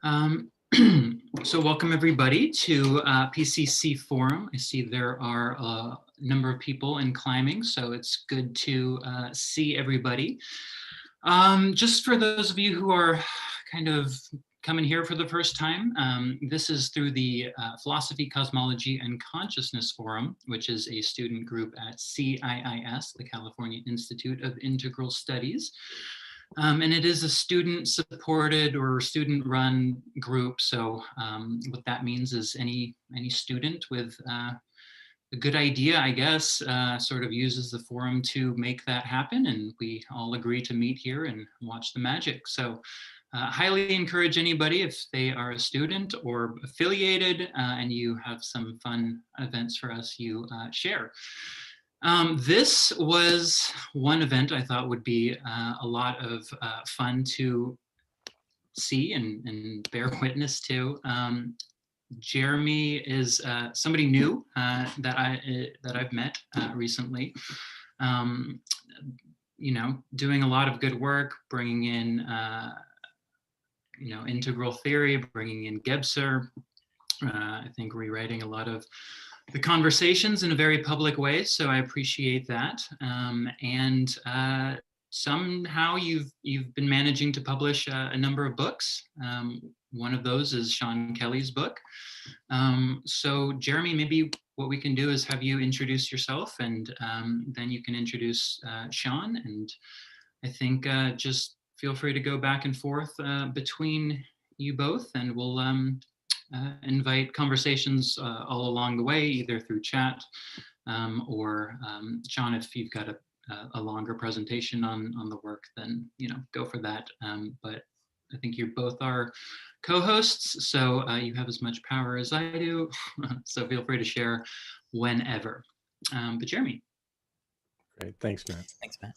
Um, so welcome everybody to PCC Forum. I see there are a number of people in climbing, so it's good to see everybody. Just for those of you who are kind of coming here for the first time, this is through the Philosophy, Cosmology, and Consciousness Forum, which is a student group at CIIS, the California Institute of Integral Studies. And it is a student-supported or student-run group. So what that means is any student with a good idea, I guess, sort of uses the forum to make that happen. And we all agree to meet here and watch the magic. So highly encourage anybody, if they are a student or affiliated and you have some fun events for us, you share. This was one event I thought would be a lot of fun to see and bear witness to. Jeremy is somebody new that I've met recently. You know, doing a lot of good work, bringing in you know, integral theory, bringing in Gebser. I think rewriting a lot of the conversations in a very public way, so I appreciate that. And somehow you've been managing to publish a number of books. One of those is Sean Kelly's book. So Jeremy, maybe what we can do is have you introduce yourself, and then you can introduce Sean. And I think just feel free to go back and forth between you both, and we'll invite conversations all along the way, either through chat or Sean, if you've got a longer presentation on the work, then go for that. But I think you both are co-hosts, so you have as much power as I do. So feel free to share whenever. But Jeremy. Great, thanks, Matt. Thanks, Matt.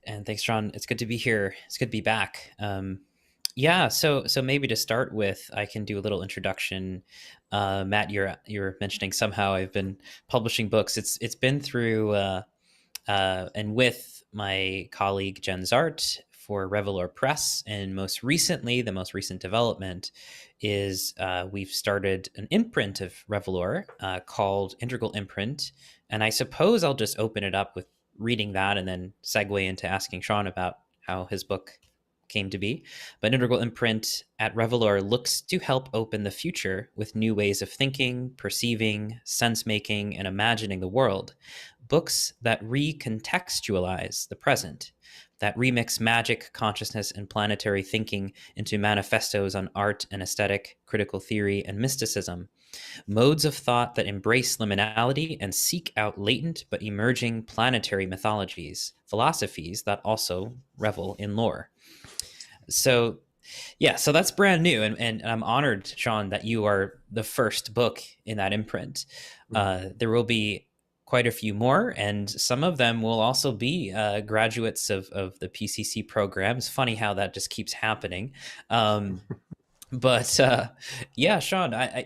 And thanks, Sean. It's good to be here. It's good to be back. Yeah, so maybe to start with, I can do a little introduction. Matt, you're mentioning somehow I've been publishing books. It's been through and with my colleague Jen Zart for Revelor Press, and most recently, the most recent development is we've started an imprint of Revelor called Integral Imprint, and I suppose I'll just open it up with reading that and then segue into asking Sean about how his book came to be. But Integral Imprint at Revelor looks to help open the future with new ways of thinking, perceiving, sense-making, and imagining the world. Books that recontextualize the present, that remix magic, consciousness, and planetary thinking into manifestos on art and aesthetic, critical theory, and mysticism. Modes of thought that embrace liminality and seek out latent but emerging planetary mythologies, philosophies that also revel in lore. So yeah, so that's brand new, and I'm honored, Sean, that you are the first book in that imprint. There will be quite a few more, and some of them will also be graduates of the PCC programs. Funny how that just keeps happening. But yeah, Sean, I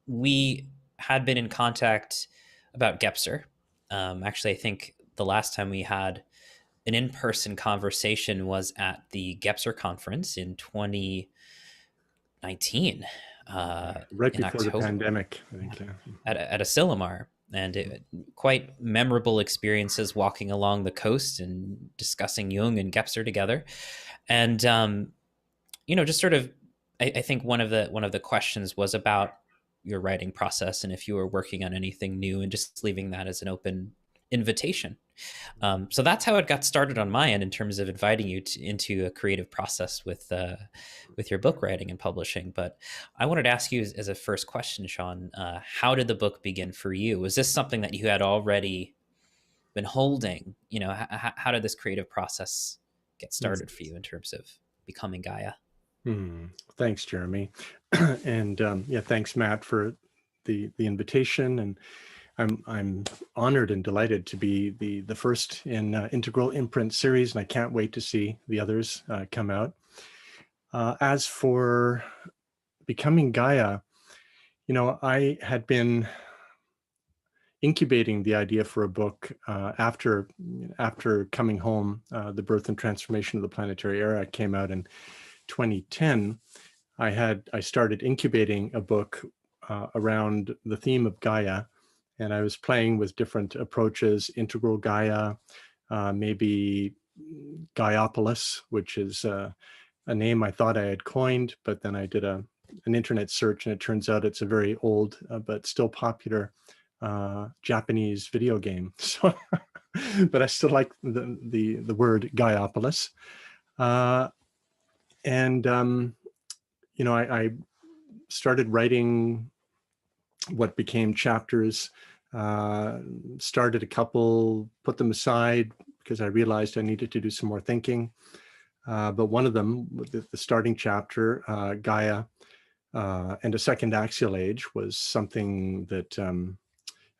we had been in contact about Gebser. Actually, I think the last time we had an in-person conversation was at the Gebser conference in 2019. Right before October, the pandemic, I think, yeah. At Asilomar. And quite memorable experiences walking along the coast and discussing Jung and Gebser together. And, just sort of, I think one of the questions was about your writing process and if you were working on anything new, and just leaving that as an open invitation. So that's how it got started on my end in terms of inviting you into a creative process with your book writing and publishing. But I wanted to ask you as a first question, Sean, how did the book begin for you? Was this something that you had already been holding? How did this creative process get started for you in terms of becoming Gaia? Thanks, Jeremy. And yeah, thanks, Matt, for the invitation. And I'm honored and delighted to be the first in Integral Imprint series, and I can't wait to see the others come out. As for becoming Gaia, I had been incubating the idea for a book after coming home. The Birth and Transformation of the Planetary Era came out in 2010. I started incubating a book around the theme of Gaia, and I was playing with different approaches: integral Gaia, maybe Gaiopolis, which is a name I thought I had coined, but then I did an internet search, and it turns out it's a very old but still popular Japanese video game. So, but I still like the word Gaiopolis. You know, I started writing what became chapters, started a couple, put them aside because I realized I needed to do some more thinking. But one of them, the starting chapter, Gaia and a second axial age, was something that,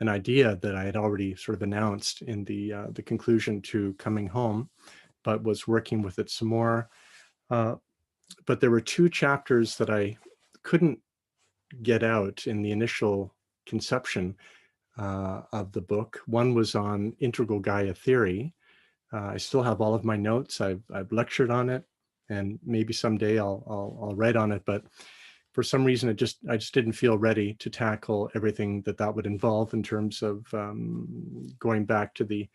an idea that I had already sort of announced in the conclusion to Coming Home, but was working with it some more. But there were two chapters that I couldn't get out in the initial conception of the book. One was on integral Gaia theory. I still have all of my notes. I've lectured on it, and maybe someday I'll write on it. But for some reason, I just didn't feel ready to tackle everything that would involve in terms of going back to the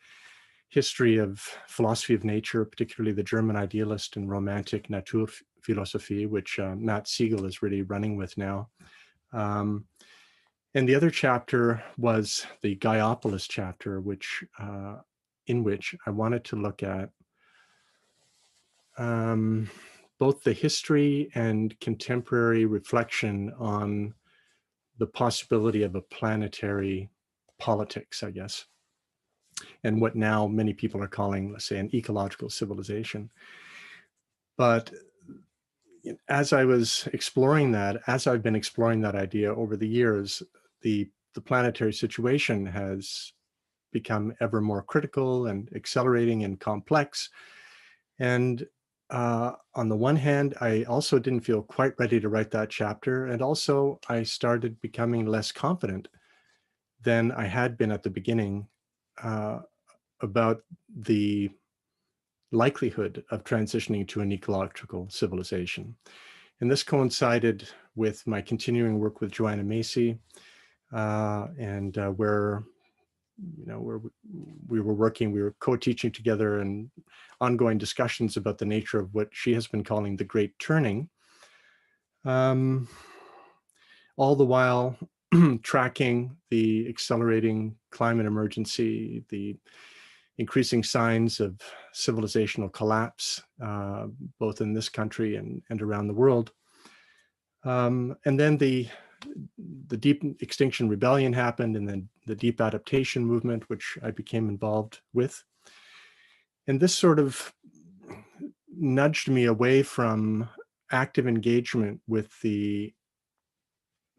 history of philosophy of nature, particularly the German idealist and romantic Naturphilosophie, which Matt Siegel is really running with now. And the other chapter was the Gaiopolis chapter, which in which I wanted to look at both the history and contemporary reflection on the possibility of a planetary politics, I guess, and what now many people are calling, let's say, an ecological civilization. But as I was exploring that, as I've been exploring that idea over the years, the planetary situation has become ever more critical and accelerating and complex. And on the one hand, I also didn't feel quite ready to write that chapter. And also I started becoming less confident than I had been at the beginning about the likelihood of transitioning to an ecological civilization. And this coincided with my continuing work with Joanna Macy, and where we were co-teaching together and ongoing discussions about the nature of what she has been calling the Great Turning. All the while tracking the accelerating climate emergency, the increasing signs of civilizational collapse, both in this country and around the world. And then the deep extinction rebellion happened, and then the deep adaptation movement, which I became involved with. And this sort of nudged me away from active engagement with the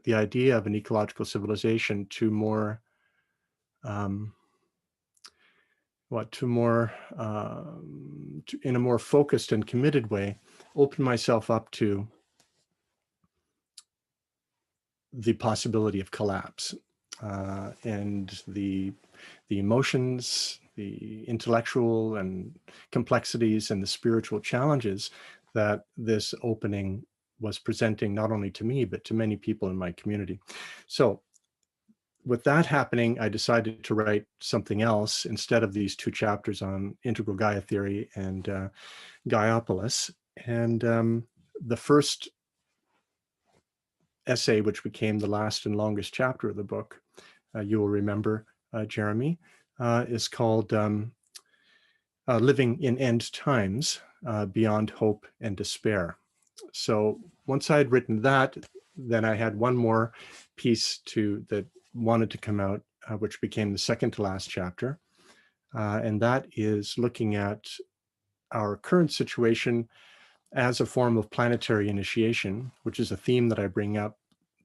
idea of an ecological civilization to more in a more focused and committed way, open myself up to the possibility of collapse, and the emotions, the intellectual and complexities and the spiritual challenges that this opening was presenting, not only to me, but to many people in my community. So with that happening, I decided to write something else instead of these two chapters on integral Gaia theory and Gaiopolis. And the first essay, which became the last and longest chapter of the book, you will remember, Jeremy, is called Living in End Times, Beyond Hope and Despair. So once I had written that, then I had one more piece that wanted to come out, which became the second to last chapter. And that is looking at our current situation as a form of planetary initiation, which is a theme that I bring up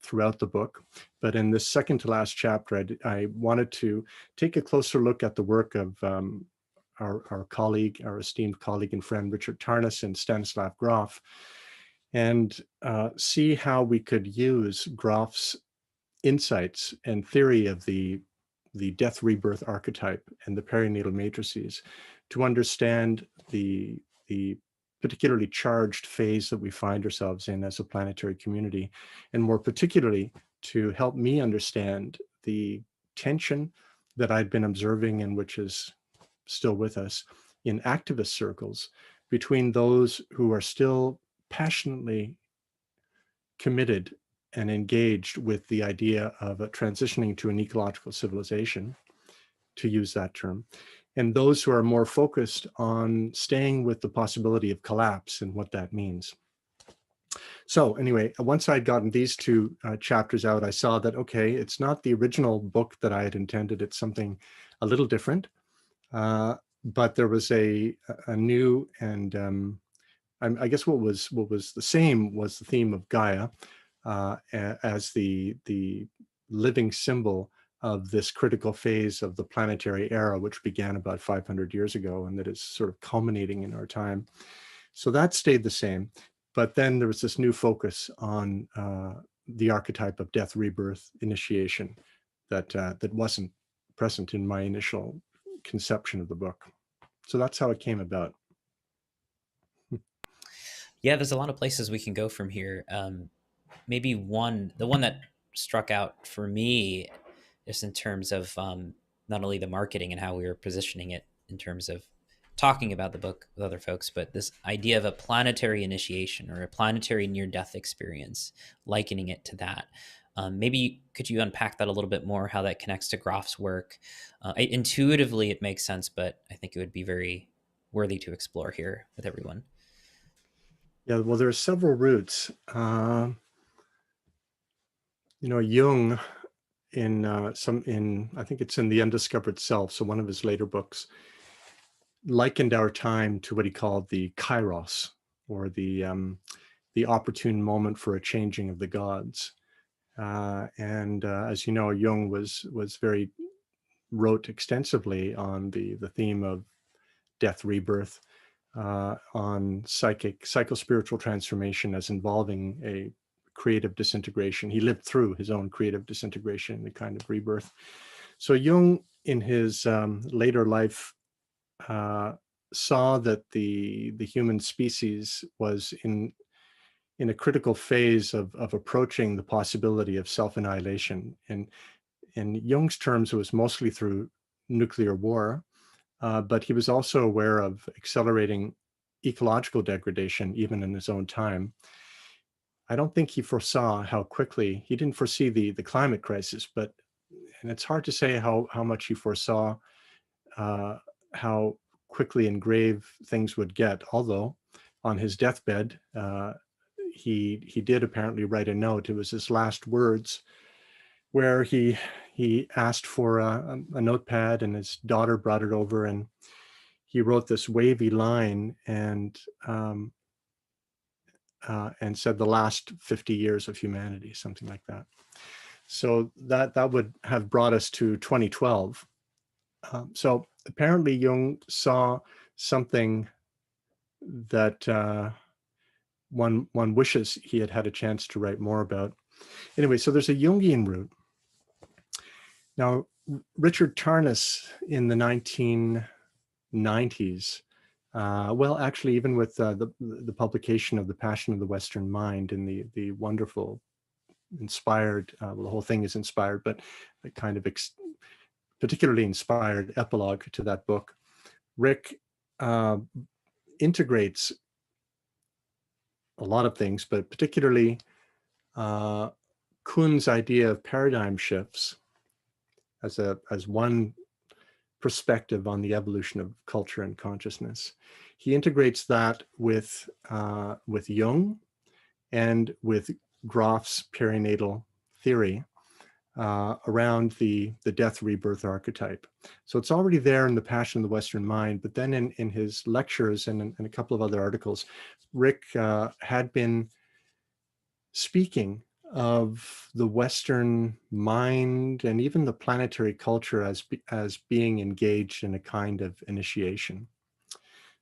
throughout the book. But in this second to last chapter, I wanted to take a closer look at the work of our colleague, our esteemed colleague and friend, Richard Tarnas and Stanislav Grof, and see how we could use Grof's insights and theory of the death rebirth archetype and the perinatal matrices to understand the particularly charged phase that we find ourselves in as a planetary community, and more particularly to help me understand the tension that I'd been observing and which is still with us in activist circles between those who are still passionately committed and engaged with the idea of transitioning to an ecological civilization, to use that term, and those who are more focused on staying with the possibility of collapse and what that means. So anyway, once I'd gotten these two chapters out, I saw that, okay, it's not the original book that I had intended. It's something a little different. But there was a new and I guess what was the same was the theme of Gaia as the living symbol of this critical phase of the planetary era, which began about 500 years ago and that is sort of culminating in our time. So that stayed the same. But then there was this new focus on the archetype of death, rebirth, initiation that wasn't present in my initial conception of the book. So that's how it came about. Yeah, there's a lot of places we can go from here. Maybe the one that struck out for me is in terms of not only the marketing and how we were positioning it in terms of talking about the book with other folks, but this idea of a planetary initiation or a planetary near-death experience, likening it to that. Maybe could you unpack that a little bit more, how that connects to Grof's work? Intuitively, it makes sense, but I think it would be very worthy to explore here with everyone. Yeah, well, there are several routes. Jung I think it's in The Undiscovered Self, so one of his later books, likened our time to what he called the kairos, or the opportune moment for a changing of the gods. As you know, Jung wrote extensively on the theme of death, rebirth, on psychospiritual transformation as involving a creative disintegration. He lived through his own creative disintegration, the kind of rebirth. So Jung, in his later life, saw that the human species was in a critical phase of approaching the possibility of self-annihilation. And in Jung's terms, it was mostly through nuclear war, but he was also aware of accelerating ecological degradation, even in his own time. I don't think he foresaw how quickly, he didn't foresee the climate crisis, and it's hard to say how much he foresaw how quickly and grave things would get. Although on his deathbed, he did apparently write a note. It was his last words, where he asked for a notepad, and his daughter brought it over, and he wrote this wavy line and said the last 50 years of humanity, something like that. So that would have brought us to 2012. So apparently Jung saw something that one wishes he had a chance to write more about. Anyway, so there's a Jungian route. Now, Richard Tarnas in the 1990s, well, actually, even with the publication of The Passion of the Western Mind and the wonderful, inspired, well, the whole thing is inspired, but the kind of particularly inspired epilogue to that book, Rick integrates a lot of things, but particularly Kuhn's idea of paradigm shifts as one perspective on the evolution of culture and consciousness. He integrates that with Jung and with Grof's perinatal theory around the death rebirth archetype. So it's already there in The Passion of the Western Mind, but then in his lectures and in a couple of other articles, Rick had been speaking of the Western mind and even the planetary culture as being engaged in a kind of initiation.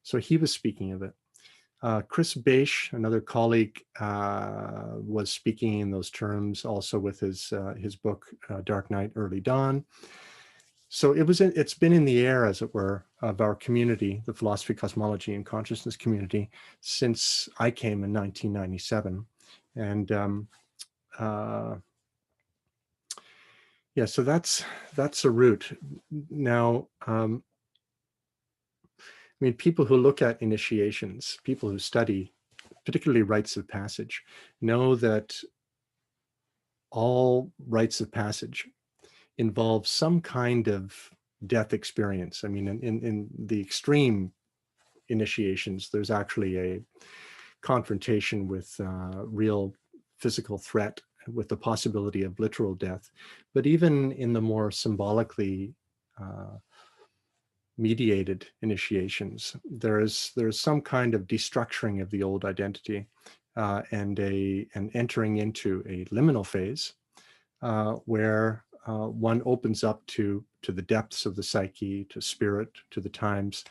So he was speaking of it. Chris Beisch, another colleague, was speaking in those terms also with his book, Dark Night, Early Dawn. So it's been in the air, as it were, of our community, the philosophy, cosmology, and consciousness community, since I came in 1997. And yeah, so that's a route. Now, I mean, people who look at initiations, people who study, particularly rites of passage, know that all rites of passage involve some kind of death experience. I mean, in the extreme initiations, there's actually a confrontation with real physical threat, with the possibility of literal death. But even in the more symbolically mediated initiations, there's some kind of destructuring of the old identity and entering into a liminal phase where one opens up to the depths of the psyche, to spirit, to the times,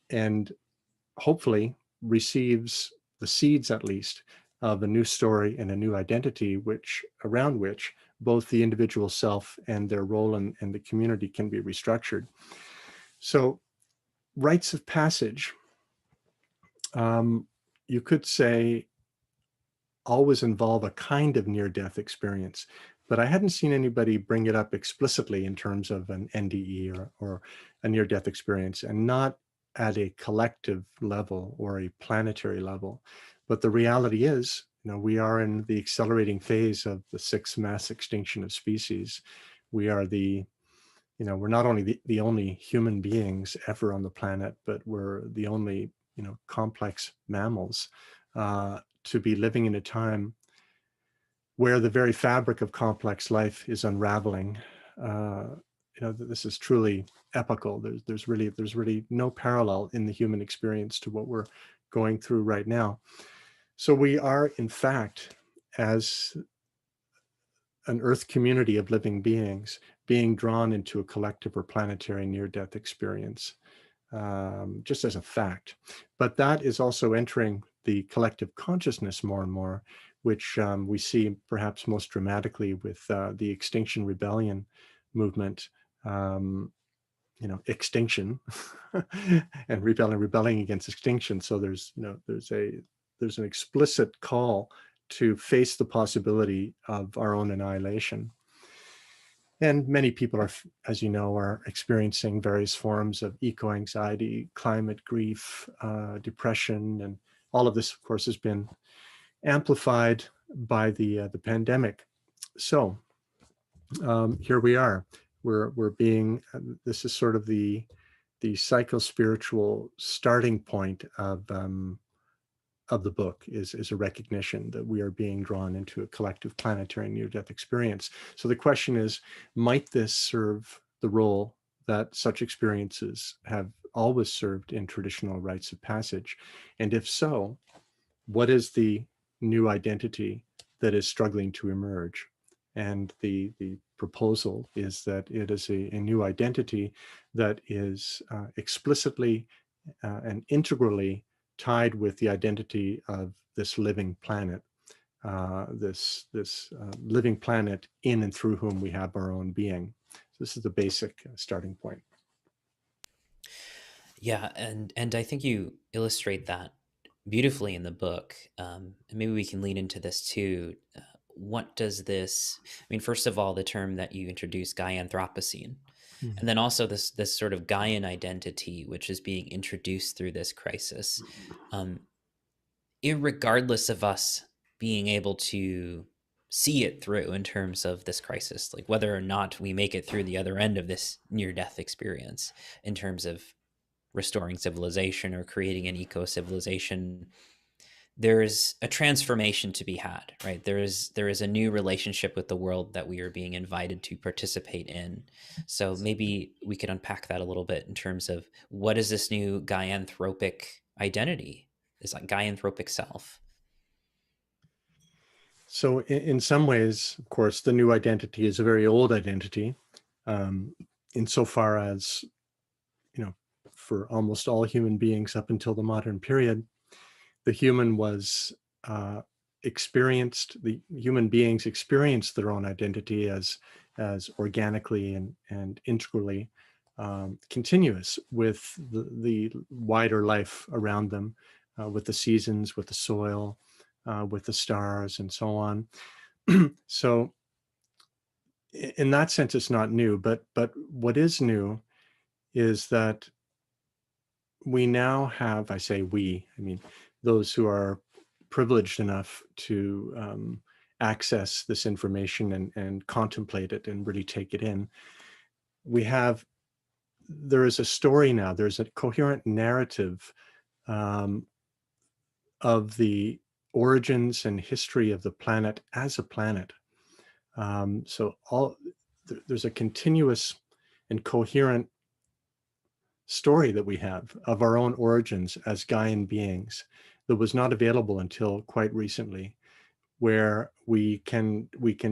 and hopefully receives the seeds, at least, of a new story and a new identity, around which both the individual self and their role in the community can be restructured. So rites of passage, you could say, always involve a kind of near-death experience, but I hadn't seen anybody bring it up explicitly in terms of an NDE or a near-death experience, and not at a collective level or a planetary level. But the reality is, we are in the accelerating phase of the sixth mass extinction of species. We are we're not only the only human beings ever on the planet, but we're the only, complex mammals to be living in a time where the very fabric of complex life is unraveling. This is truly epochal. There's really no parallel in the human experience to what we're going through right now. So we are, in fact, as an Earth community of living beings, being drawn into a collective or planetary near-death experience, just as a fact. But that is also entering the collective consciousness more and more, which we see perhaps most dramatically with the Extinction Rebellion movement. Extinction and rebelling against extinction. So there's an explicit call to face the possibility of our own annihilation. And many people are, as you know, are experiencing various forms of eco-anxiety, climate grief, depression, and all of this, of course, has been amplified by the pandemic. So here we are. We're being. This is sort of the psycho-spiritual starting point of the book is a recognition that we are being drawn into a collective planetary near-death experience. So the question is, might this serve the role that such experiences have always served in traditional rites of passage? And if so, what is the new identity that is struggling to emerge? And the proposal is that it is a new identity that is explicitly and integrally tied with the identity of this living planet, this living planet in and through whom we have our own being. So this is the basic starting point. Yeah, and I think you illustrate that beautifully in the book. And maybe we can lean into this too. What does this? I mean, first of all, the term that you introduced, Gaianthropocene, and then also this sort of Gaian identity, which is being introduced through this crisis, irregardless of us being able to see it through in terms of this crisis, like whether or not we make it through the other end of this near-death experience in terms of restoring civilization or creating an eco-civilization, there's a transformation to be had, right? There is a new relationship with the world that we are being invited to participate in. So maybe we could unpack that a little bit in terms of what is this new Gaianthropic identity, this like Gaianthropic self? So in some ways, of course, the new identity is a very old identity, insofar as, for almost all human beings up until the modern period, the human beings experienced their own identity as as organically and integrally continuous with the wider life around them, with the seasons, with the soil, with the stars, and so on. So in that sense, it's not new, but what is new is that we now have, I say we, I mean, those who are privileged enough to access this information and contemplate it and really take it in. There is a story now, there's a coherent narrative of the origins and history of the planet as a planet. There's a continuous and coherent story that we have of our own origins as Gaian beings that was not available until quite recently, where we can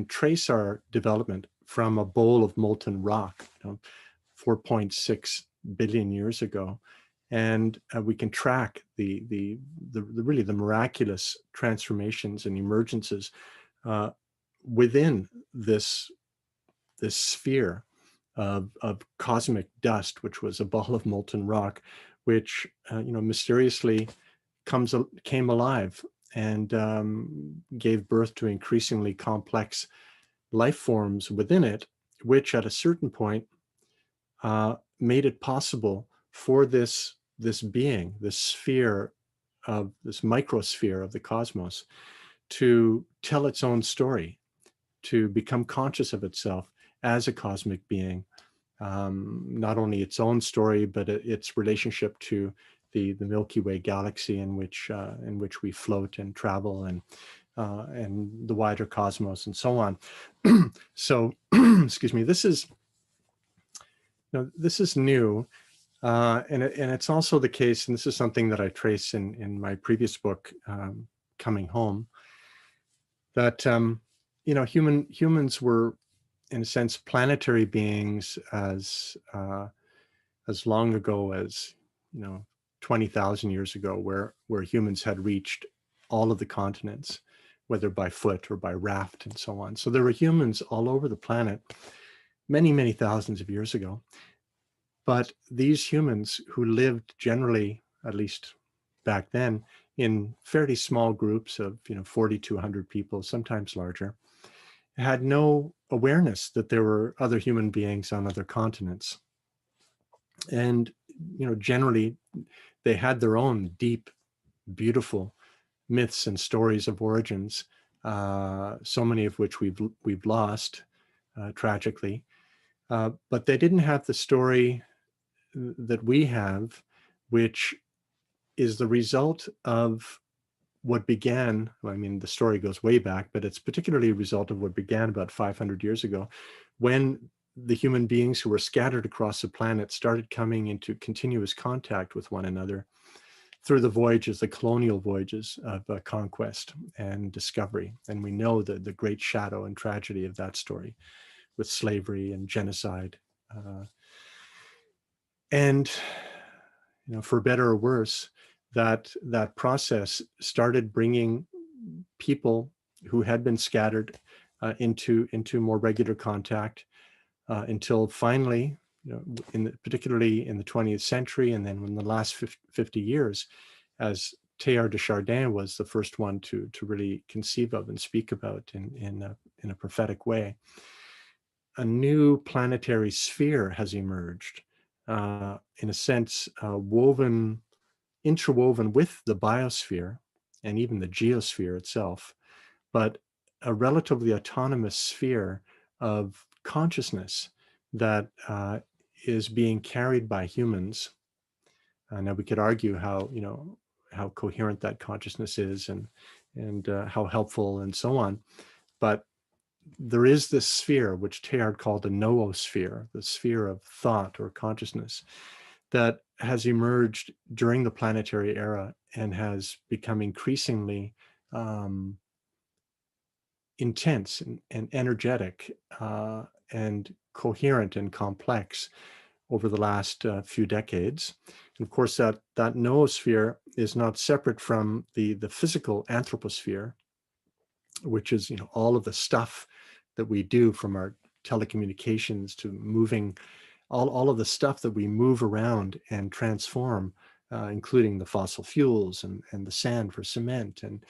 trace our development from a bowl of molten rock, 4.6 billion years ago, and we can track the really the miraculous transformations and emergences within this sphere of cosmic dust, which was a ball of molten rock, which mysteriously came alive and gave birth to increasingly complex life forms within it, which at a certain point made it possible for this being, this sphere of this microsphere of the cosmos, to tell its own story, to become conscious of itself as a cosmic being, not only its own story, but its relationship to the Milky Way galaxy in which we float and travel, and the wider cosmos, and so on. So, excuse me. This is new, and it's also the case, and this is something that I trace in my previous book, Coming Home, that humans were, in a sense, planetary beings as long ago as 20,000 years ago, where humans had reached all of the continents, whether by foot or by raft and so on. So there were humans all over the planet many, many thousands of years ago. But these humans, who lived generally, at least back then, in fairly small groups of 40 to 100 people, sometimes larger, had no awareness that there were other human beings on other continents. And generally, they had their own deep, beautiful myths and stories of origins, so many of which we've lost tragically. But they didn't have the story that we have, which is the result of what began, I mean, the story goes way back, but it's particularly a result of what began about 500 years ago, when the human beings who were scattered across the planet started coming into continuous contact with one another through the voyages, the colonial voyages of conquest and discovery. And we know the great shadow and tragedy of that story, with slavery and genocide. And for better or worse, that process started bringing people who had been scattered into more regular contact, until finally, particularly in the 20th century, and then in the last 50 years, as Teilhard de Chardin was the first one to really conceive of and speak about in a prophetic way, a new planetary sphere has emerged, in a sense, interwoven with the biosphere and even the geosphere itself, but a relatively autonomous sphere of consciousness that is being carried by humans. Now we could argue how coherent that consciousness is, and how helpful and so on, but there is this sphere which Teilhard called a noosphere, the sphere of thought or consciousness, that has emerged during the planetary era and has become increasingly intense and energetic, and coherent and complex over the last few decades. And of course, that noosphere is not separate from the physical anthroposphere, which is all of the stuff that we do, from our telecommunications to moving all of the stuff that we move around and transform, including the fossil fuels and the sand for cement. And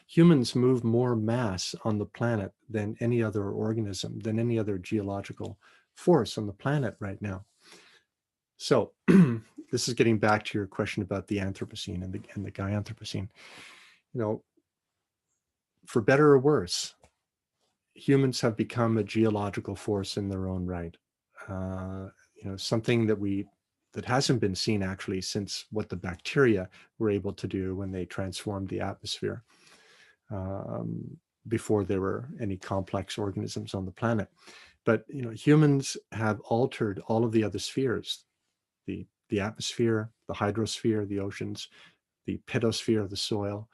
humans move more mass on the planet than any other organism, than any other geological force on the planet right now. So this is getting back to your question about the Anthropocene and the Gaianthropocene. For better or worse, humans have become a geological force in their own right. Something that hasn't been seen actually since what the bacteria were able to do when they transformed the atmosphere, before there were any complex organisms on the planet. But humans have altered all of the other spheres, the atmosphere, the hydrosphere, the oceans, the pedosphere, the soil.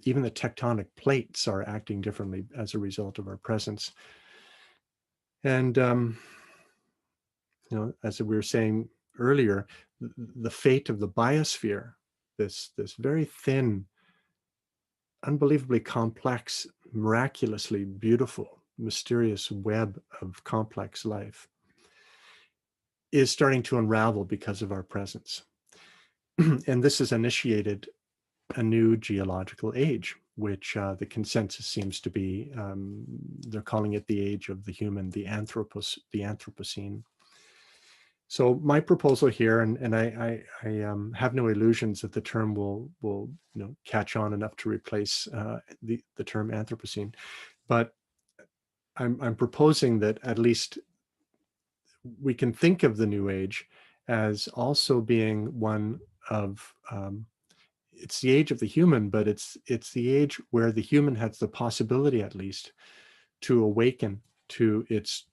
Even the tectonic plates are acting differently as a result of our presence. And as we were saying earlier, the fate of the biosphere, this very thin, unbelievably complex, miraculously beautiful, mysterious web of complex life, is starting to unravel because of our presence. And this has initiated a new geological age, which the consensus seems to be, they're calling it the age of the human, the Anthropocene. So my proposal here, and I have no illusions that the term will catch on enough to replace the term Anthropocene, but I'm proposing that at least we can think of the new age as also being one of it's the age of the human, but it's the age where the human has the possibility, at least, to awaken to its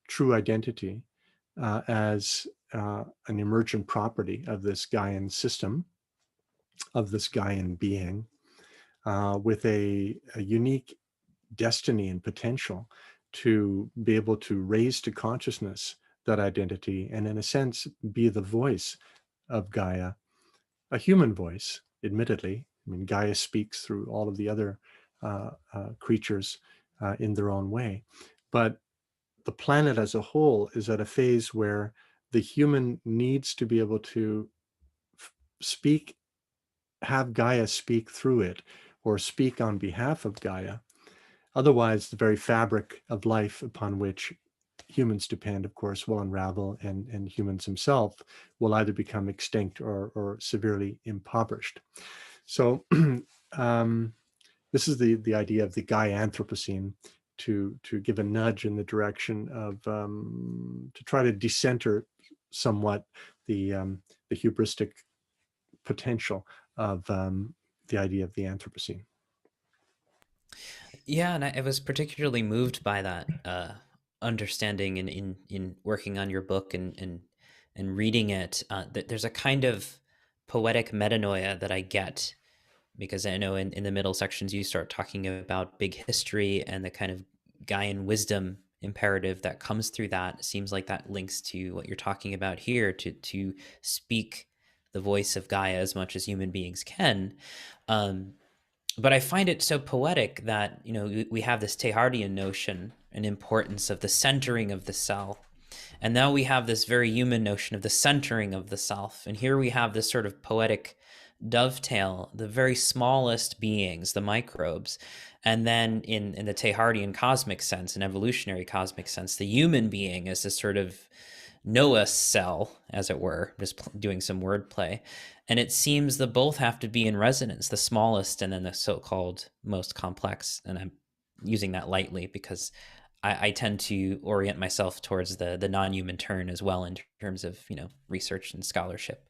true identity as an emergent property of this Gaian system, of this Gaian being, with a unique destiny and potential to be able to raise to consciousness that identity and, in a sense, be the voice of Gaia, a human voice, admittedly. I mean, Gaia speaks through all of the other creatures in their own way. But the planet as a whole is at a phase where the human needs to be able to speak, have Gaia speak through it, or speak on behalf of Gaia. Otherwise, the very fabric of life upon which humans depend, of course, will unravel, and humans themselves will either become extinct or severely impoverished. So this is the idea of the Gaianthropocene, to give a nudge in the direction of to try to decenter somewhat the hubristic potential of the idea of the Anthropocene. Yeah, and I was particularly moved by that understanding in working on your book and reading it. That there's a kind of poetic metanoia that I get, because I know in the middle sections you start talking about big history and the kind of Gaian wisdom imperative that comes through that. It seems like that links to what you're talking about here, to speak the voice of Gaia as much as human beings can. But I find it so poetic that, we have this Teilhardian notion and importance of the centering of the cell. And now we have this very human notion of the centering of the self. And here we have this sort of poetic dovetail, the very smallest beings, the microbes. And then in the Teilhardian cosmic sense, an evolutionary cosmic sense, the human being is this sort of Noah cell, as it were, just doing some wordplay. And it seems that both have to be in resonance, the smallest and then the so-called most complex. And I'm using that lightly because I tend to orient myself towards the non-human turn as well in terms of, research and scholarship.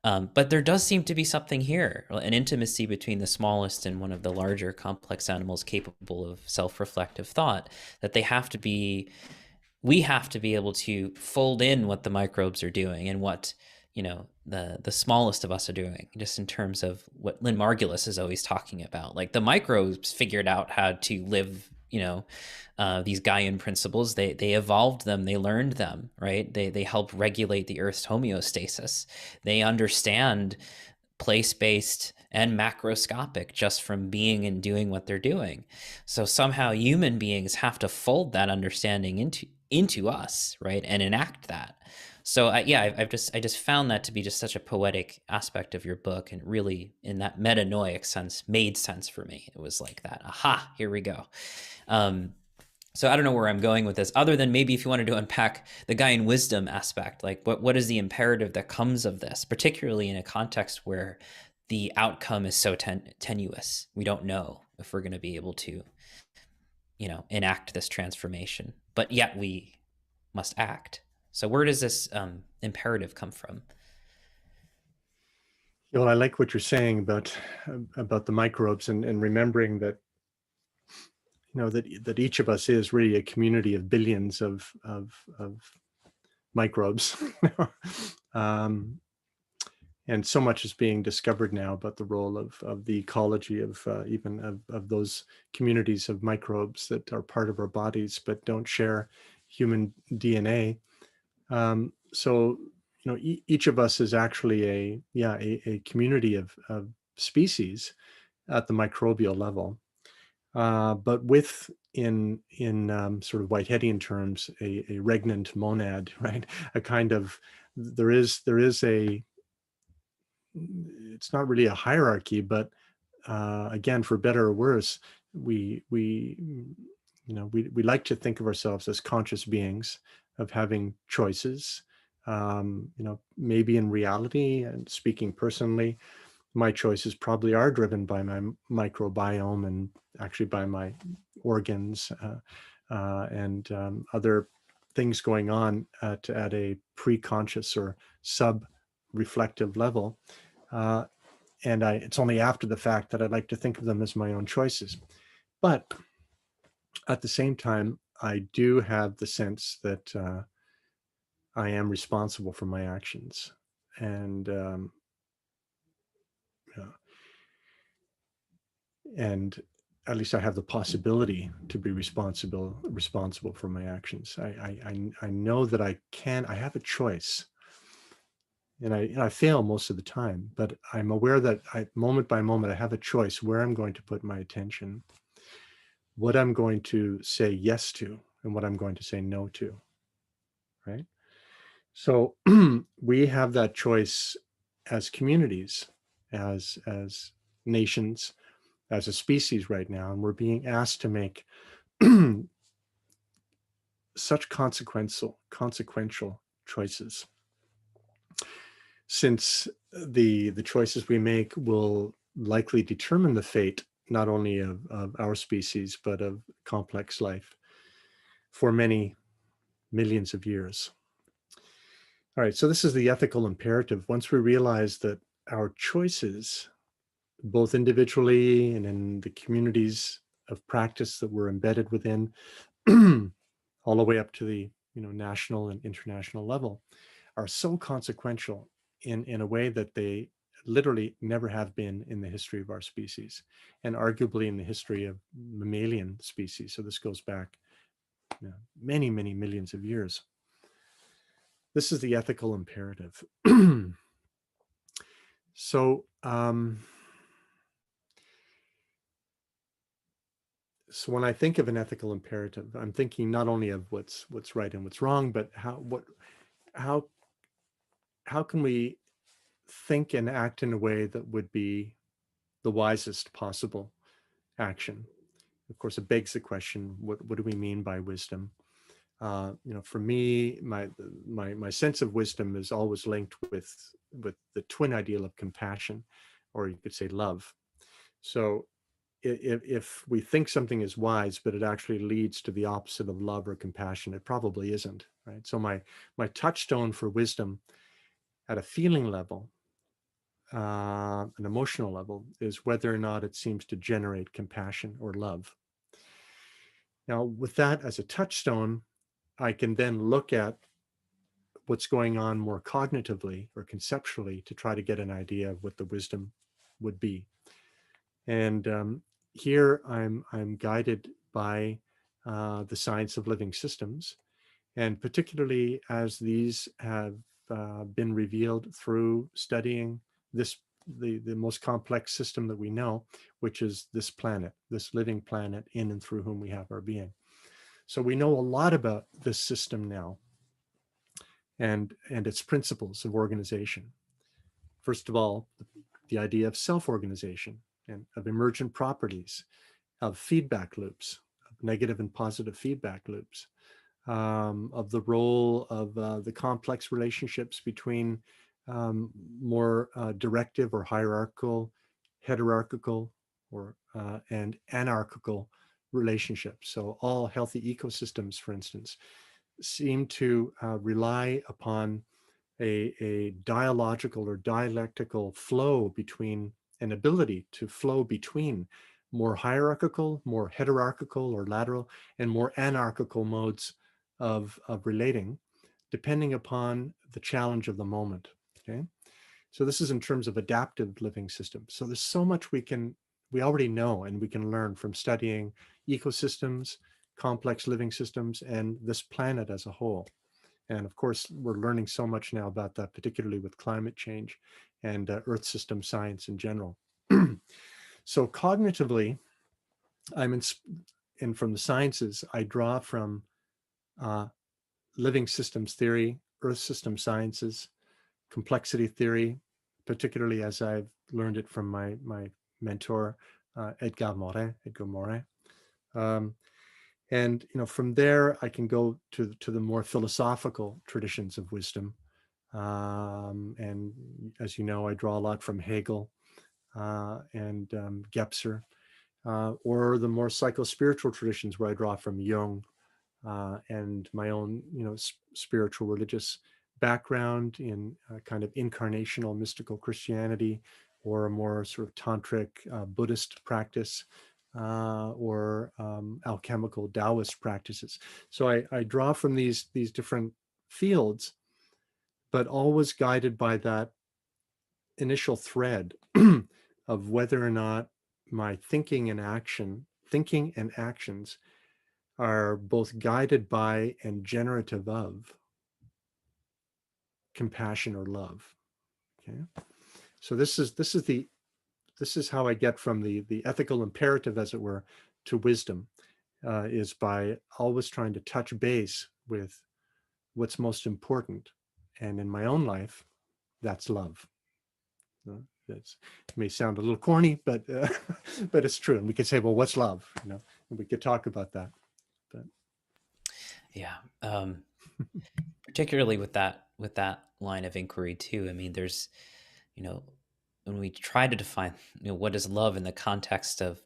But there does seem to be something here, an intimacy between the smallest and one of the larger complex animals capable of self-reflective thought, that we have to be able to fold in what the microbes are doing and what, the smallest of us are doing, just in terms of what Lynn Margulis is always talking about. Like, the microbes figured out how to live, these Gaian principles. They evolved them, they learned them, right? They help regulate the Earth's homeostasis. They understand place-based and macroscopic just from being and doing what they're doing. So somehow human beings have to fold that understanding into us, right, and enact that. So I just found that to be just such a poetic aspect of your book, and really, in that metanoic sense, made sense for me. It was like that, aha, here we go. So I don't know where I'm going with this, other than maybe if you wanted to unpack the Gaian wisdom aspect, like what is the imperative that comes of this, particularly in a context where the outcome is so tenuous. We don't know if we're going to be able to, enact this transformation, but yet we must act. So where does this imperative come from? Well, I like what you're saying about the microbes, and remembering that that each of us is really a community of billions of microbes. And so much is being discovered now about the role of the ecology of even of those communities of microbes that are part of our bodies but don't share human DNA. So each of us is actually a community of species at the microbial level, but with in sort of Whiteheadian terms a regnant monad, right? A kind of there is a, it's not really a hierarchy, but again, for better or worse, we like to think of ourselves as conscious beings of having choices. Maybe in reality, and speaking personally, my choices probably are driven by my microbiome and actually by my organs and other things going on at a pre-conscious or sub-reflective level. And it's only after the fact that I like to think of them as my own choices. But at the same time, I do have the sense that I am responsible for my actions. And and at least I have the possibility to be responsible for my actions. I know that I have a choice, and I fail most of the time, but I'm aware that moment by moment I have a choice where I'm going to put my attention, what I'm going to say yes to, and what I'm going to say no to, right? So we have that choice as communities, as nations, as a species right now, and we're being asked to make such consequential choices. Since the choices we make will likely determine the fate not only of our species, but of complex life for many millions of years. All right, so this is the ethical imperative. Once we realize that our choices, both individually and in the communities of practice that we're embedded within, all the way up to the national and international level, are so consequential in a way that they literally never have been in the history of our species, and arguably in the history of mammalian species. So this goes back many, many millions of years. This is the ethical imperative. So so when I think of an ethical imperative, I'm thinking not only of what's right and what's wrong, but how can we think and act in a way that would be the wisest possible action? Of course, it begs the question: what do we mean by wisdom? For me, my sense of wisdom is always linked with the twin ideal of compassion, or you could say love. So if we think something is wise, but it actually leads to the opposite of love or compassion, it probably isn't, right? So my touchstone for wisdom at a feeling level, an emotional level, is whether or not it seems to generate compassion or love. Now, with that as a touchstone, I can then look at what's going on more cognitively or conceptually to try to get an idea of what the wisdom would be. And here I'm guided by the science of living systems, and particularly as these have been revealed through studying this the most complex system that we know, which is this planet, this living planet in and through whom we have our being. So we know a lot about this system now and its principles of organization. First of all, the idea of self-organization and of emergent properties, of feedback loops, of negative and positive feedback loops, of the role of the complex relationships between more directive or hierarchical, hierarchical, or and anarchical relationships. So all healthy ecosystems, for instance, seem to rely upon a dialogical or dialectical flow between, an ability to flow between more hierarchical, more heterarchical or lateral, and more anarchical modes of relating, depending upon the challenge of the moment. Okay, so this is in terms of adaptive living systems. So there's so much we already know and we can learn from studying ecosystems, complex living systems, and this planet as a whole. And of course, we're learning so much now about that, particularly with climate change and Earth system science in general. So cognitively, and from the sciences, I draw from living systems theory, Earth system sciences, complexity theory, particularly as I've learned it from my mentor, Edgar Morin. And from there, I can go to the more philosophical traditions of wisdom. And as you know, I draw a lot from Hegel and Gebser, or the more psycho-spiritual traditions where I draw from Jung and my own, spiritual religious background in kind of incarnational mystical Christianity, or a more sort of tantric Buddhist practice, or alchemical Taoist practices. So I draw from these different fields, but always guided by that initial thread of whether or not my thinking and actions are both guided by and generative of compassion or love. Okay, so this is how I get from the ethical imperative, as it were, to wisdom, is by always trying to touch base with what's most important, and in my own life, that's love. It may sound a little corny, but but it's true. And we could say, well, what's love? And we could talk about that. But Yeah, particularly with that line of inquiry too. I mean, there's, when we try to define, what is love in the context of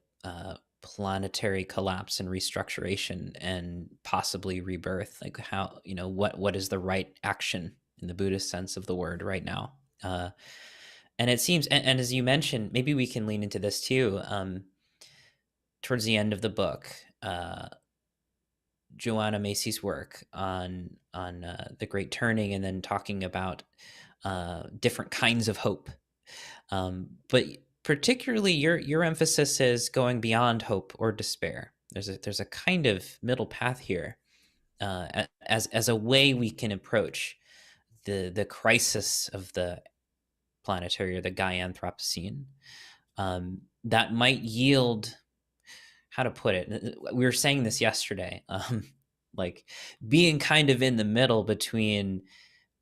planetary collapse and restructuration and possibly rebirth, like how, what is the right action in the Buddhist sense of the word right now? And it seems, and as you mentioned, maybe we can lean into this too. Towards the end of the book, Joanna Macy's work on the Great Turning, and then talking about different kinds of hope. But particularly, your emphasis is going beyond hope or despair. There's a kind of middle path here, as a way we can approach the crisis of the planetary or the Gaianthropocene, that might yield, how to put it, we were saying this yesterday, like being kind of in the middle between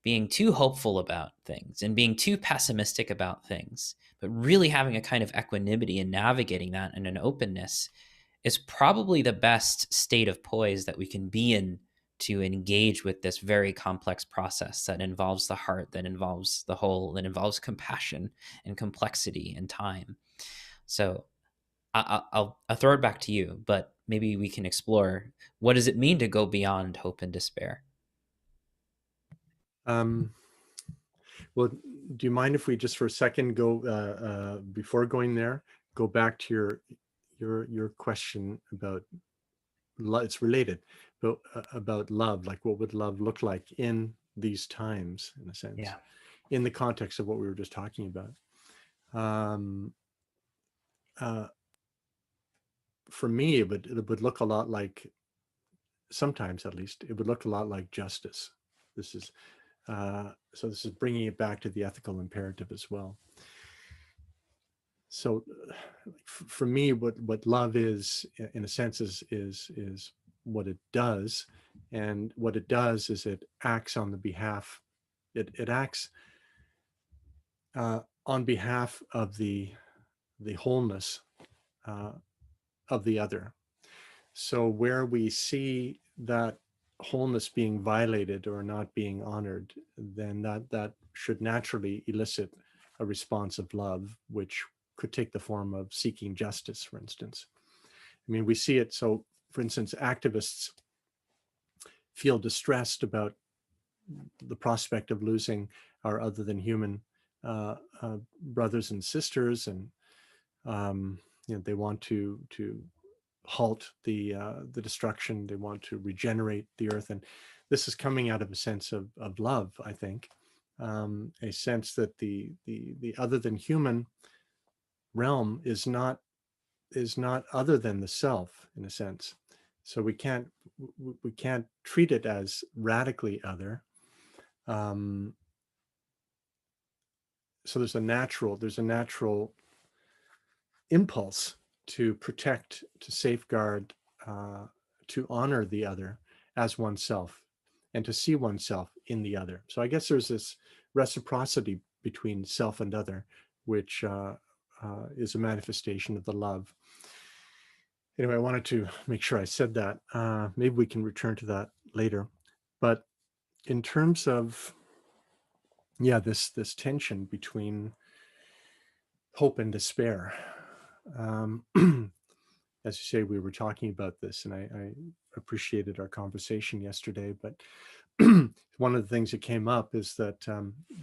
being too hopeful about things and being too pessimistic about things, but really having a kind of equanimity and navigating that and an openness is probably the best state of poise that we can be in to engage with this very complex process that involves the heart, that involves the whole, that involves compassion and complexity and time. So I'll throw it back to you, but maybe we can explore, what does it mean to go beyond hope and despair? Well, do you mind if we just for a second go before going there, go back to your question about it's related, but about love, like what would love look like in these times, in a sense, Yeah. in the context of what we were just talking about. For me, it would look a lot like, sometimes at least, it would look a lot like justice. This is so this is bringing it back to the ethical imperative as well. So for me, what love is, in a sense, is what it does. And what it does is it acts on the behalf, it acts on behalf of the wholeness of the other. So where we see that wholeness being violated or not being honored, then that should naturally elicit a response of love, which could take the form of seeking justice, for instance. I mean, we see it. So, for instance, activists feel distressed about the prospect of losing our other than human brothers and sisters, and they want to halt the destruction. They want to regenerate the earth, and this is coming out of a sense of love, I think, a sense that the other than human realm is not other than the self, in a sense. So we can't treat it as radically other. So there's a natural impulse to protect, to safeguard, to honor the other as oneself, and to see oneself in the other. So I guess there's this reciprocity between self and other, which is a manifestation of the love. Anyway, I wanted to make sure I said that. Maybe we can return to that later. But in terms of, this tension between hope and despair, as you say, we were talking about this, and I appreciated our conversation yesterday. But one of the things that came up is that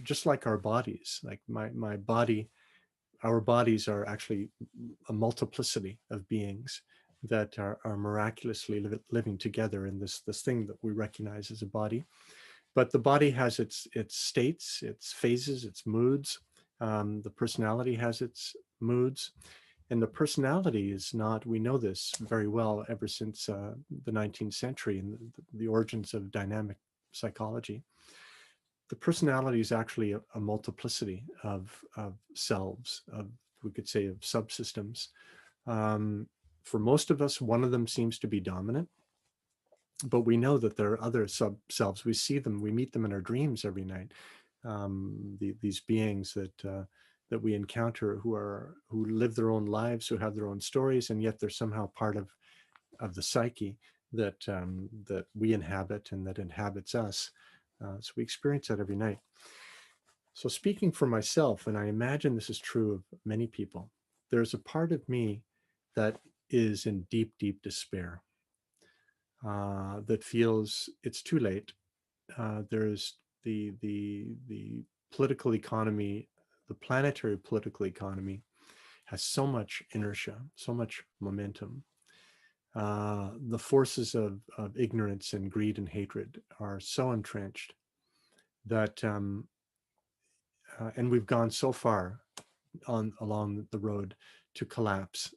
just like our bodies, like my body, our bodies are actually a multiplicity of beings that are miraculously living together in this thing that we recognize as a body. But the body has its states, its phases, its moods. The personality has its moods. And the personality is not, we know this very well ever since the 19th century and the origins of dynamic psychology. The personality is actually a multiplicity of selves, we could say, of subsystems. For most of us, one of them seems to be dominant, but we know that there are other sub-selves. We see them, we meet them in our dreams every night. These beings that we encounter who live their own lives, who have their own stories, and yet they're somehow part of the psyche that we inhabit and that inhabits us. So we experience that every night. So speaking for myself, and I imagine this is true of many people, there's a part of me that is in deep, deep despair, that feels it's too late. There's the political economy, the planetary political economy has so much inertia, so much momentum. The forces of ignorance and greed and hatred are so entrenched that, and we've gone so far along the road to collapse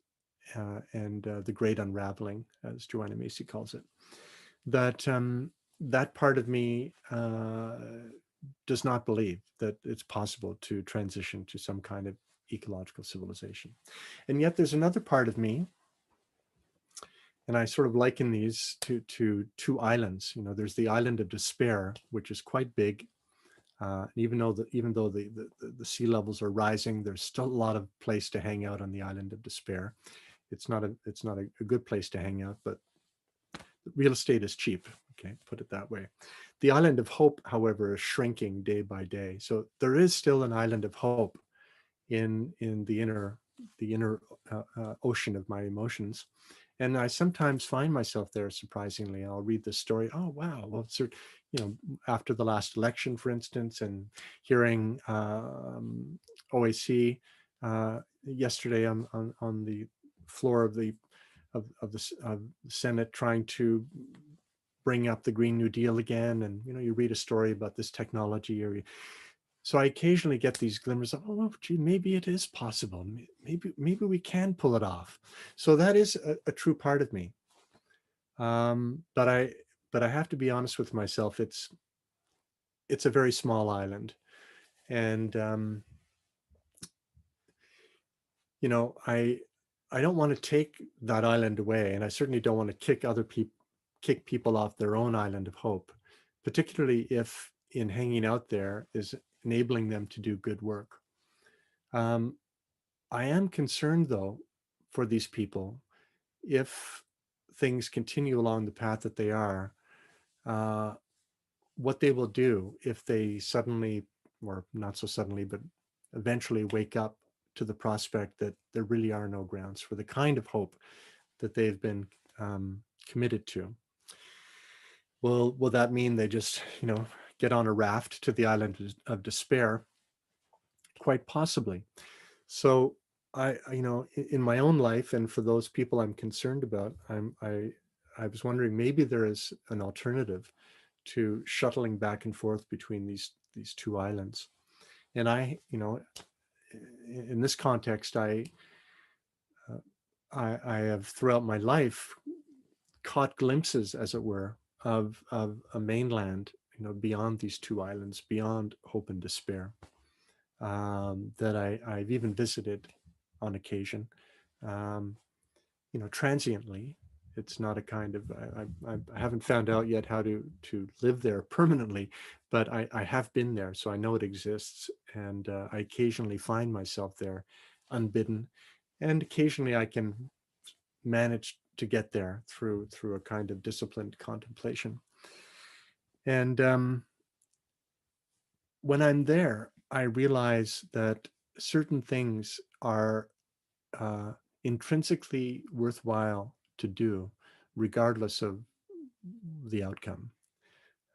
and the great unraveling, as Joanna Macy calls it, that that part of me does not believe that it's possible to transition to some kind of ecological civilization. And yet there's another part of me, and I sort of liken these to two islands. There's the island of despair, which is quite big. Even though the sea levels are rising, there's still a lot of place to hang out on the island of despair. It's not a good place to hang out, but real estate is cheap. Okay, put it that way. The island of hope, however, is shrinking day by day. So there is still an island of hope in the inner ocean of my emotions. And I sometimes find myself there, surprisingly. I'll read this story. Oh, wow. Well, after the last election, for instance, and hearing OAC yesterday on the floor of the Senate trying to bring up the Green New Deal again. And, you read a story about this technology, so I occasionally get these glimmers of, oh, gee, maybe it is possible. Maybe we can pull it off. So that is a true part of me. But I have to be honest with myself. It's a very small island, and I don't want to take that island away, and I certainly don't want to kick people off their own island of hope, particularly if in hanging out there is enabling them to do good work. I am concerned, though, for these people, if things continue along the path that they are, what they will do if they suddenly, or not so suddenly, but eventually wake up to the prospect that there really are no grounds for the kind of hope that they've been committed to. Will that mean they just, get on a raft to the island of despair? Quite possibly. So in my own life, and for those people I'm concerned about, I was wondering, maybe there is an alternative to shuttling back and forth between these two islands. And in this context, I have throughout my life caught glimpses, as it were, of a mainland, beyond these two islands, beyond hope and despair, that I've even visited on occasion, transiently. It's not a kind of, I haven't found out yet how to live there permanently, but I have been there, so I know it exists. And I occasionally find myself there unbidden. And occasionally I can manage to get there through a kind of disciplined contemplation. And when I'm there, I realize that certain things are intrinsically worthwhile to do, regardless of the outcome.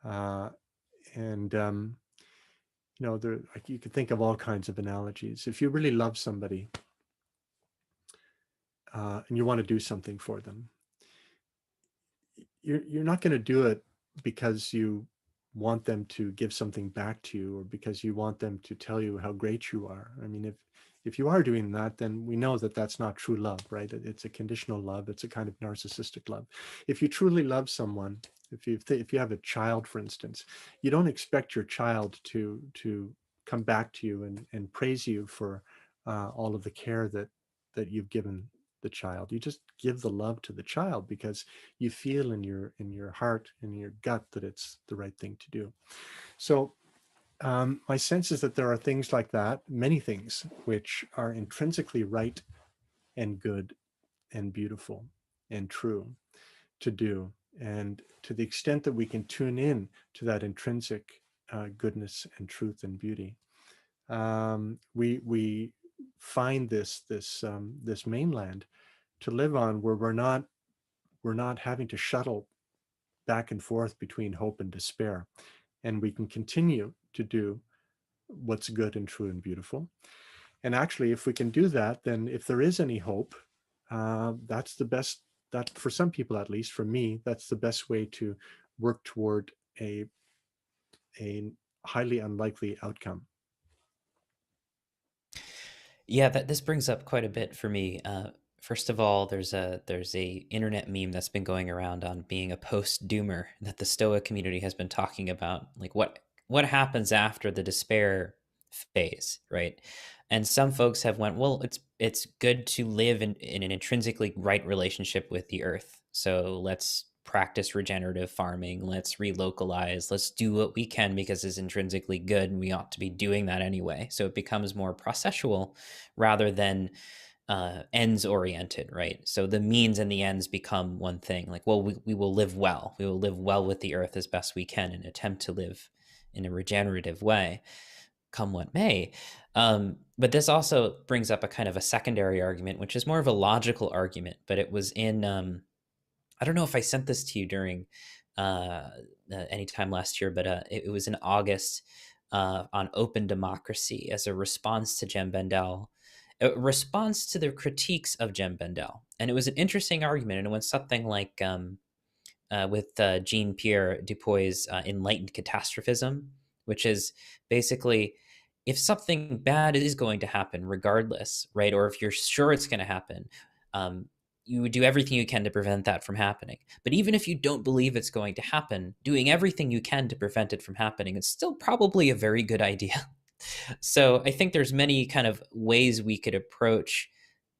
You could think of all kinds of analogies. If you really love somebody and you want to do something for them, you're not going to do it because you want them to give something back to you, or because you want them to tell you how great you are. I mean, if you are doing that, then we know that that's not true love, right? It's a conditional love. It's a kind of narcissistic love. If you truly love someone, if you have a child, for instance, you don't expect your child to come back to you and praise you for all of the care that you've given the child. You just give the love to the child because you feel in your heart, in your gut, that it's the right thing to do. So my sense is that there are things like that, many things, which are intrinsically right and good and beautiful and true to do. And to the extent that we can tune in to that intrinsic goodness and truth and beauty, we find this mainland to live on, where we're not having to shuttle back and forth between hope and despair, and we can continue to do what's good and true and beautiful. And actually, if we can do that, then if there is any hope, that's the best. That, for some people, at least for me, that's the best way to work toward a highly unlikely outcome. Yeah, this brings up quite a bit for me. First of all, there's a internet meme that's been going around on being a post-doomer that the Stoa community has been talking about, like what happens after the despair phase, right? And some folks have went, well, it's good to live in an intrinsically right relationship with the earth. So let's practice regenerative farming, let's relocalize, let's do what we can because it's intrinsically good and we ought to be doing that anyway. So it becomes more processual rather than ends oriented, right? So the means and the ends become one thing. Like, well, we will live well. We will live well with the earth as best we can and attempt to live in a regenerative way, come what may. But this also brings up a kind of a secondary argument, which is more of a logical argument, but it was in, I don't know if I sent this to you during any time last year, but it was in August on open democracy as a response to Jem Bendell, a response to the critiques of Jem Bendell. And it was an interesting argument. And it went something like with Jean-Pierre Dupuis' enlightened catastrophism, which is basically, if something bad is going to happen regardless, right? Or if you're sure it's going to happen, you would do everything you can to prevent that from happening. But even if you don't believe it's going to happen, doing everything you can to prevent it from happening, it's still probably a very good idea. So I think there's many kind of ways we could approach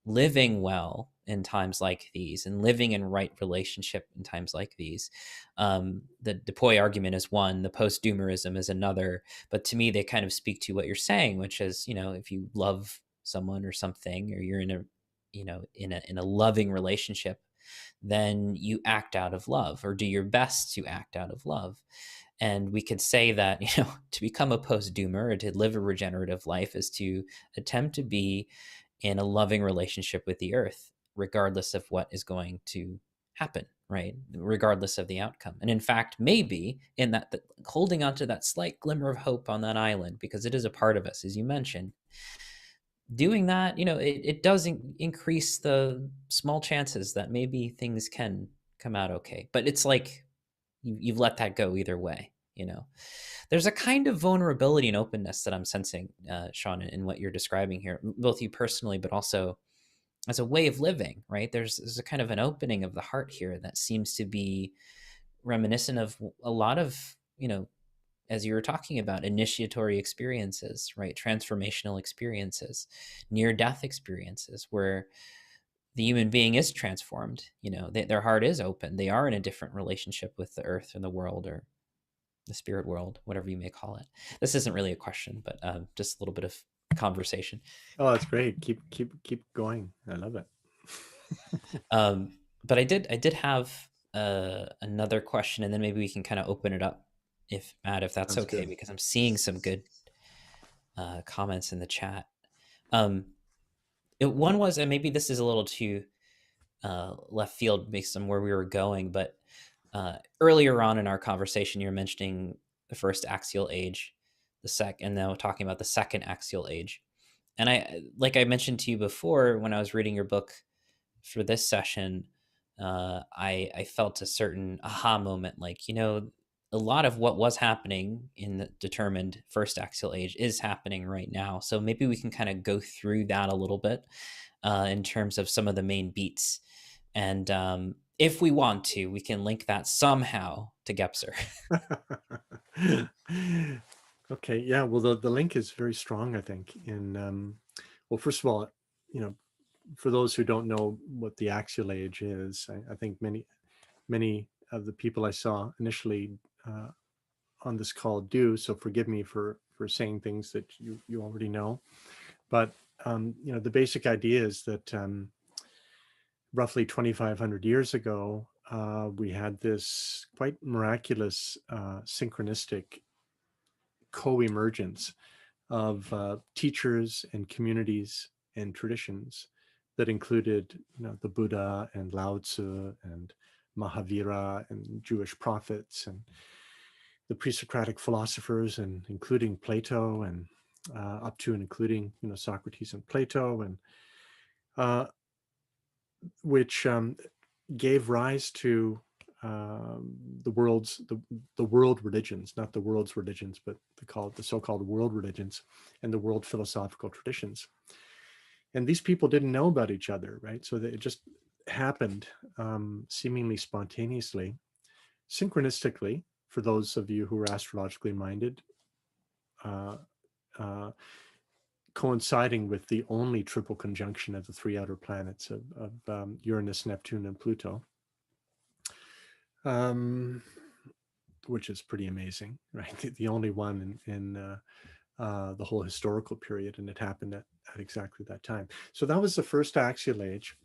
living well in times like these and living in right relationship in times like these. The Depoy argument is one, the post-doomerism is another, but to me they kind of speak to what you're saying, which is, you know, if you love someone or something, or you're in a, you know, in a loving relationship, then you act out of love or do your best to act out of love. And we could say that, you know, to become a post-doomer or to live a regenerative life is to attempt to be in a loving relationship with the earth, regardless of what is going to happen, right? Regardless of the outcome. And in fact, maybe in that, holding on to that slight glimmer of hope on that island, because it is a part of us, as you mentioned, doing that, you know, it does increase the small chances that maybe things can come out okay. But it's like you've let that go either way, you know. There's a kind of vulnerability and openness that I'm sensing, Sean, in what you're describing here, both you personally, but also as a way of living, right? There's a kind of an opening of the heart here that seems to be reminiscent of a lot of, you know, as you were talking about, initiatory experiences, right? Transformational experiences, near death experiences where the human being is transformed, you know, their heart is open. They are in a different relationship with the earth and the world, or the spirit world, whatever you may call it. This isn't really a question, but just a little bit of conversation. Oh, that's great. Keep going. I love it. But I did have another question, and then maybe we can kind of open it up, if Matt, if that's Sounds okay, good. because I'm seeing some good comments in the chat. One was, and maybe this is a little too left field based on where we were going, but earlier on in our conversation, you were mentioning the first axial age, and now talking about the second axial age. And like I mentioned to you before, when I was reading your book for this session, I felt a certain aha moment, like, you know, a lot of what was happening in the determined first axial age is happening right now. So maybe we can kind of go through that a little bit in terms of some of the main beats. And if we want to, we can link that somehow to Gepser. Okay, yeah, well, the link is very strong, I think. Well, first of all, you know, for those who don't know what the axial age is, I think many of the people I saw initially on this call do. So forgive me for saying things that you already know. But you know, the basic idea is that roughly 2,500 years ago, we had this quite miraculous synchronistic co-emergence of teachers and communities and traditions that included, you know, the Buddha and Lao Tzu and Mahavira and Jewish prophets and the pre-Socratic philosophers, and including Plato, and up to and including, you know, Socrates and Plato, and which gave rise to the world religions, not the world's religions, but the so-called world religions and the world philosophical traditions. And these people didn't know about each other, right? So it just happened seemingly spontaneously, synchronistically, for those of you who are astrologically minded, coinciding with the only triple conjunction of the three outer planets of Uranus, Neptune, and Pluto, which is pretty amazing, right? The only one in the whole historical period, and it happened at exactly that time. So that was the first axial age.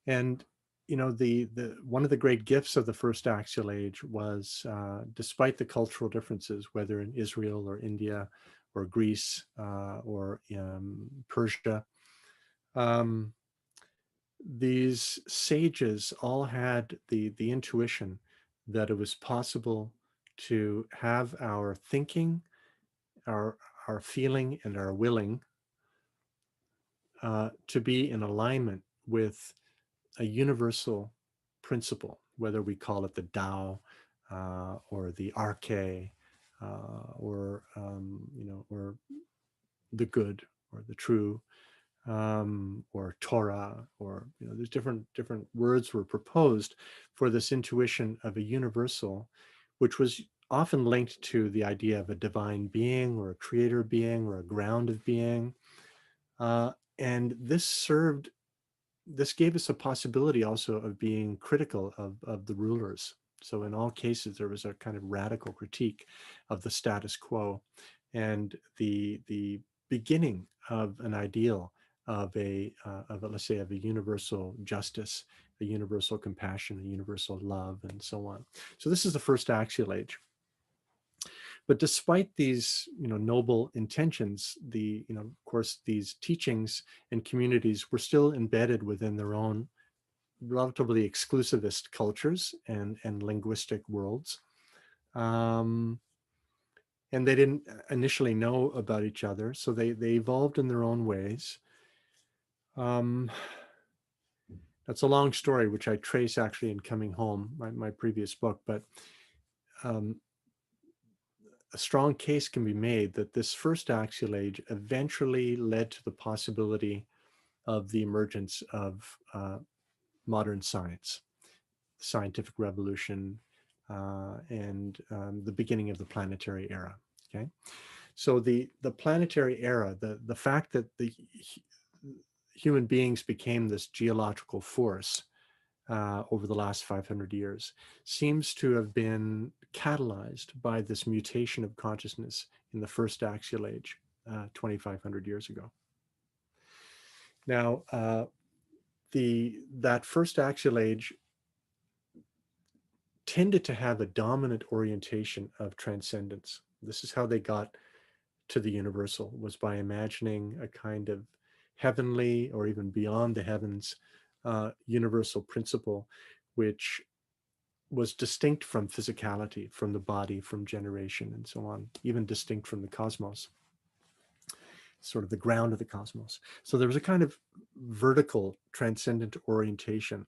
And you know, the one of the great gifts of the first axial age was, despite the cultural differences, whether in Israel or India or Greece or Persia, these sages all had the intuition that it was possible to have our thinking, our feeling, and our willing to be in alignment with a universal principle, whether we call it the Tao or the Arche or you know, or the good or the true, or Torah, or, you know, there's different words were proposed for this intuition of a universal, which was often linked to the idea of a divine being or a creator being or a ground of being. And this served this gave us a possibility also of being critical of the rulers. So in all cases, there was a kind of radical critique of the status quo, and the beginning of an ideal of let's say of a universal justice, a universal compassion, a universal love, and so on. So this is the first axial age. But despite these, noble intentions, of course, these teachings and communities were still embedded within their own relatively exclusivist cultures and linguistic worlds. And they didn't initially know about each other, so they evolved in their own ways. That's a long story, which I trace actually in Coming Home, my previous book, but a strong case can be made that this first axial age eventually led to the possibility of the emergence of modern science, the scientific revolution, and the beginning of the planetary era. Okay, so the planetary era, the fact that the human beings became this geological force over the last 500 years seems to have been catalyzed by this mutation of consciousness in the first axial age 2,500 years ago. Now, that first axial age tended to have a dominant orientation of transcendence. This is how they got to the universal, was by imagining a kind of heavenly or even beyond the heavens universal principle, which was distinct from physicality, from the body, from generation, and so on, even distinct from the cosmos, sort of the ground of the cosmos. So there was a kind of vertical, transcendent orientation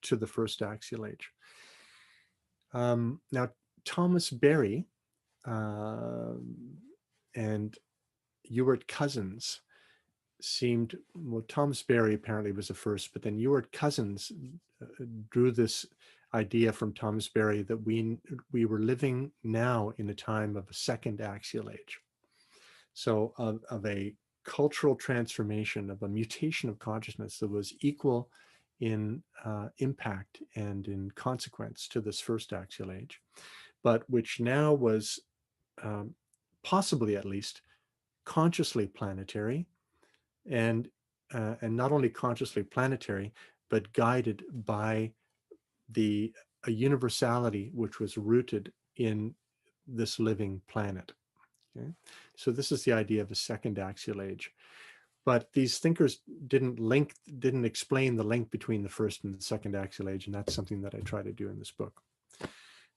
to the first axial age. Now, Thomas Berry and Ewart Cousins Thomas Berry apparently was the first, but then Ewart Cousins drew this idea from Thomas Berry that we were living now in a time of a second axial age. So of a cultural transformation, of a mutation of consciousness that was equal in impact and in consequence to this first axial age, but which now was possibly at least consciously planetary, and not only consciously planetary, but guided by a universality which was rooted in this living planet. Okay? So this is the idea of a second axial age. But these thinkers didn't explain the link between the first and the second axial age, and that's something that I try to do in this book.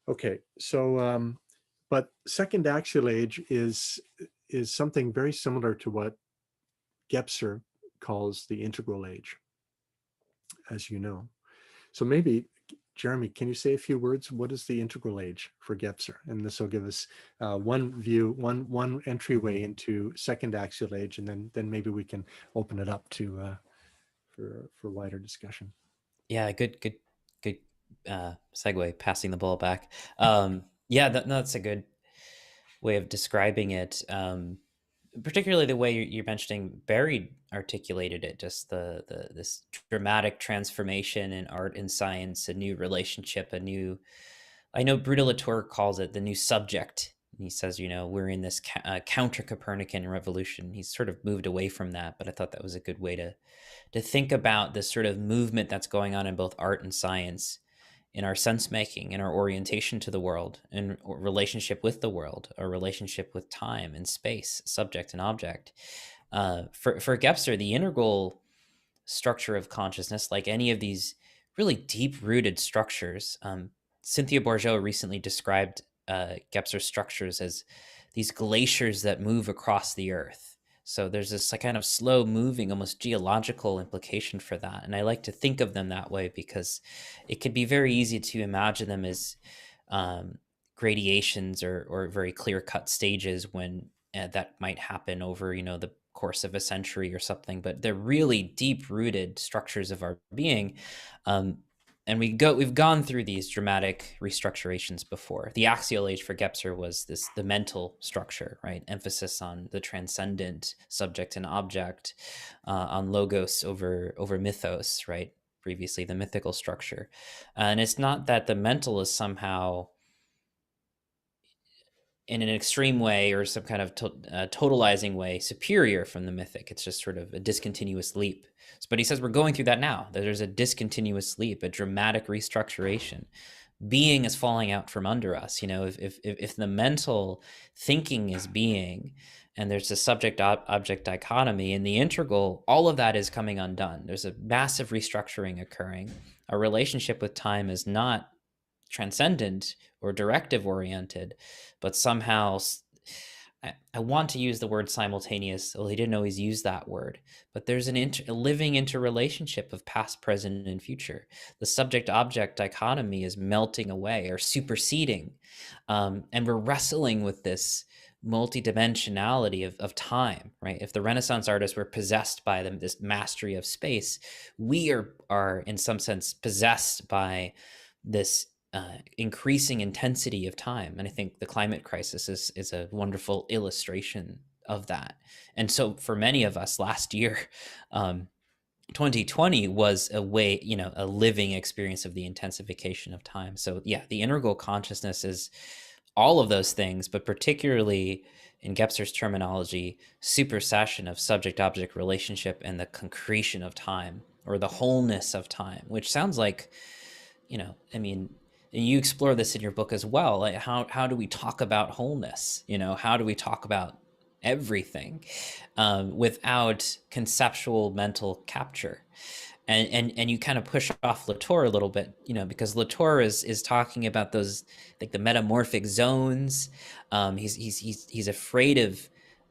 Okay, so but second axial age is something very similar to what Gebser calls the integral age, as you know. So maybe, Jeremy, can you say a few words? What is the integral age for Gebser? And this will give us one view, one entryway into second axial age, and then maybe we can open it up to for wider discussion. Yeah, good segue. Passing the ball back. Yeah, that's a good way of describing it. Particularly the way you're mentioning Barry articulated it, just this dramatic transformation in art and science, a new relationship, I know Bruno Latour calls it the new subject. And he says, we're in this counter Copernican revolution. He's sort of moved away from that, but I thought that was a good way to think about this sort of movement that's going on in both art and science, in our sense making, in our orientation to the world, in relationship with the world, our relationship with time and space, subject and object. For Gebser, the integral structure of consciousness, like any of these really deep-rooted structures, Cynthia Bourgeault recently described Gebser structures as these glaciers that move across the earth. So there's this kind of slow moving, almost geological implication for that. And I like to think of them that way because it could be very easy to imagine them as gradations or very clear cut stages when that might happen over, the course of a century or something, but they're really deep rooted structures of our being. And we've gone through these dramatic restructurations before. The axial age for Gebser was the mental structure, right? Emphasis on the transcendent, subject and object, on logos over mythos, right? Previously, the mythical structure. And it's not that the mental is somehow in an extreme way or some kind of totalizing way superior from the mythic. It's just sort of a discontinuous leap. But he says we're going through that now. That there's a discontinuous leap, a dramatic restructuration. Being is falling out from under us. You know, if the mental thinking is being, and there's a subject-object dichotomy in the integral, all of that is coming undone. There's a massive restructuring occurring. Our relationship with time is not transcendent or directive oriented, but somehow I want to use the word simultaneous. Well, he didn't always use that word, but there's a living interrelationship of past, present, and future. The subject-object dichotomy is melting away or superseding, and we're wrestling with this multidimensionality of time, right? If the Renaissance artists were possessed by this mastery of space, we are in some sense possessed by this increasing intensity of time. And I think the climate crisis is a wonderful illustration of that. And so for many of us last year, 2020 was a way, a living experience of the intensification of time. So yeah, the integral consciousness is all of those things, but particularly in Gebser's terminology, supersession of subject-object relationship and the concretion of time, or the wholeness of time, which sounds like, I mean, and you explore this in your book as well. Like how do we talk about wholeness? How do we talk about everything without conceptual mental capture? And you kind of push off Latour a little bit, because Latour is talking about those, like the metamorphic zones. He's afraid of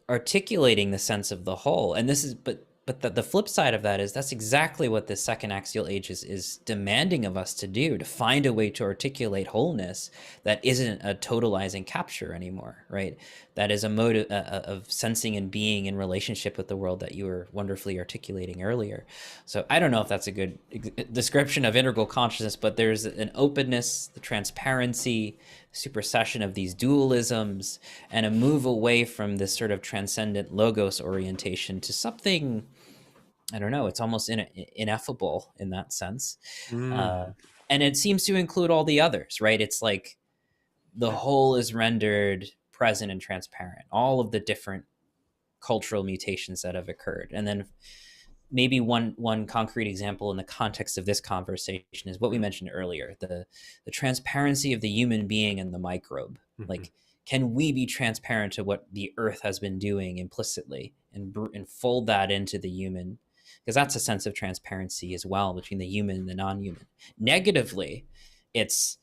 articulating the sense of the whole, and this is but the flip side of that is that's exactly what the second axial age is demanding of us to do, to find a way to articulate wholeness that isn't a totalizing capture anymore, right? That is a mode of sensing and being in relationship with the world that you were wonderfully articulating earlier. So I don't know if that's a good description of integral consciousness, but there's an openness, the transparency, supersession of these dualisms, and a move away from this sort of transcendent logos orientation to something, I don't know, it's almost ineffable in that sense. And it seems to include all the others, right? It's like the whole is rendered present and transparent, all of the different cultural mutations that have occurred. And then maybe one concrete example in the context of this conversation is what we mentioned earlier, the transparency of the human being and the microbe. Mm-hmm. Like, can we be transparent to what the earth has been doing implicitly and fold that into the human? Because that's a sense of transparency as well between the human and the non-human. Negatively, it's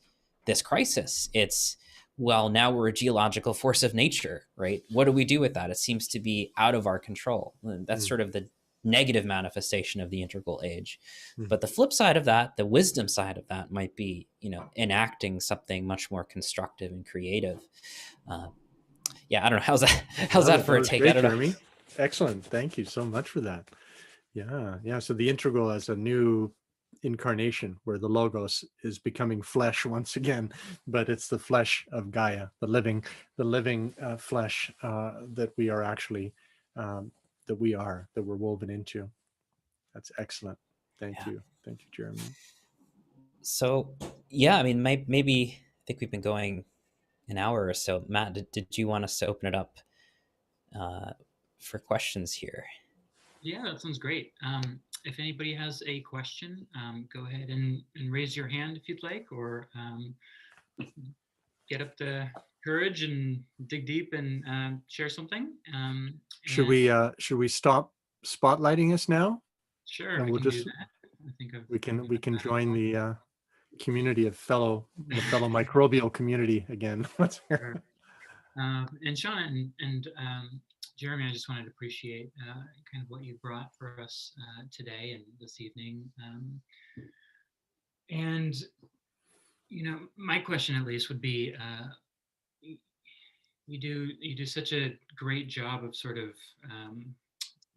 this crisis. It's, well, now we're a geological force of nature, right? What do we do with that? It seems to be out of our control. That's sort of the negative manifestation of the integral age. But the flip side of that, the wisdom side of that, might be, enacting something much more constructive and creative. Yeah, I don't know. How's that for a take? Great, Jeremy. Excellent. Thank you so much for that. Yeah. So the integral as a new incarnation where the logos is becoming flesh once again, but it's the flesh of Gaia, the living flesh that we are actually, that we're woven into. That's excellent. Thank you, Jeremy. So yeah, I mean, maybe I think we've been going an hour or so. Matt, did you want us to open it up for questions here? Yeah, that sounds great. If anybody has a question, go ahead and raise your hand if you'd like, or get up the courage and dig deep and share something. Should we stop spotlighting us now? Sure, and we'll just do that. I think we can join the community of the fellow microbial community again. Sure. And Sean and Jeremy, I just wanted to appreciate kind of what you brought for us today and this evening. And my question at least would be, you do such a great job of sort of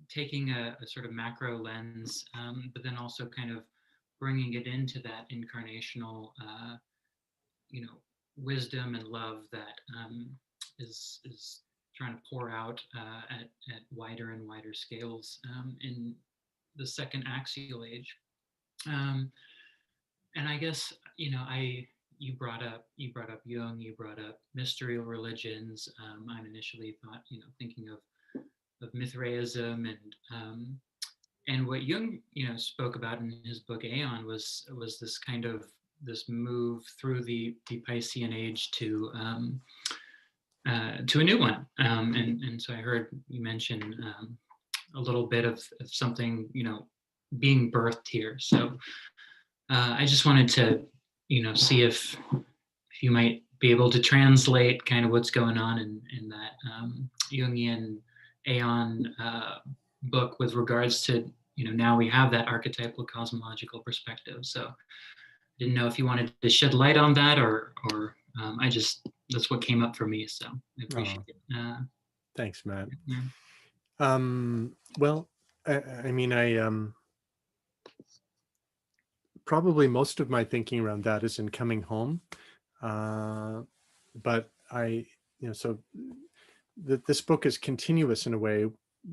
taking a sort of macro lens, but then also kind of bringing it into that incarnational, wisdom and love that is trying to pour out at wider and wider scales in the second axial age. And I guess you brought up Jung, you brought up mystery religions. I'm initially thinking of Mithraism and what Jung spoke about in his book Aeon was this kind of this move through the Piscean age to a new one. And so I heard you mention a little bit of something being birthed here. So I just wanted to see if you might be able to translate kind of what's going on in that Jungian Aeon book with regards to now we have that archetypal cosmological perspective. So didn't know if you wanted to shed light on that or that's what came up for me. So I appreciate it. Thanks, Matt. Yeah. Well, I mean, probably most of my thinking around that is in coming home. But so this book is continuous in a way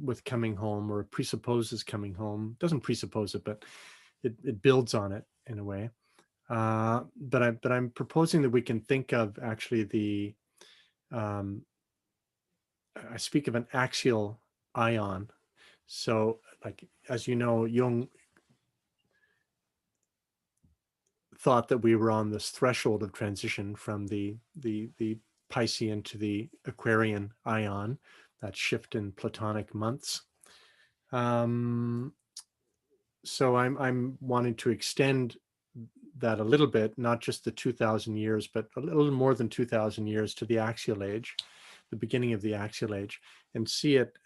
with coming home, or presupposes coming home. Doesn't presuppose it, but it builds on it in a way. But I'm proposing that we can think of actually I speak of an axial ion. So, like, as you know, Jung thought that we were on this threshold of transition from the Piscean to the Aquarian ion, that shift in Platonic months. So I'm wanting to extend that a little bit, not just the 2,000 years, but a little more than 2,000 years to the Axial Age, the beginning of the Axial Age, and see it,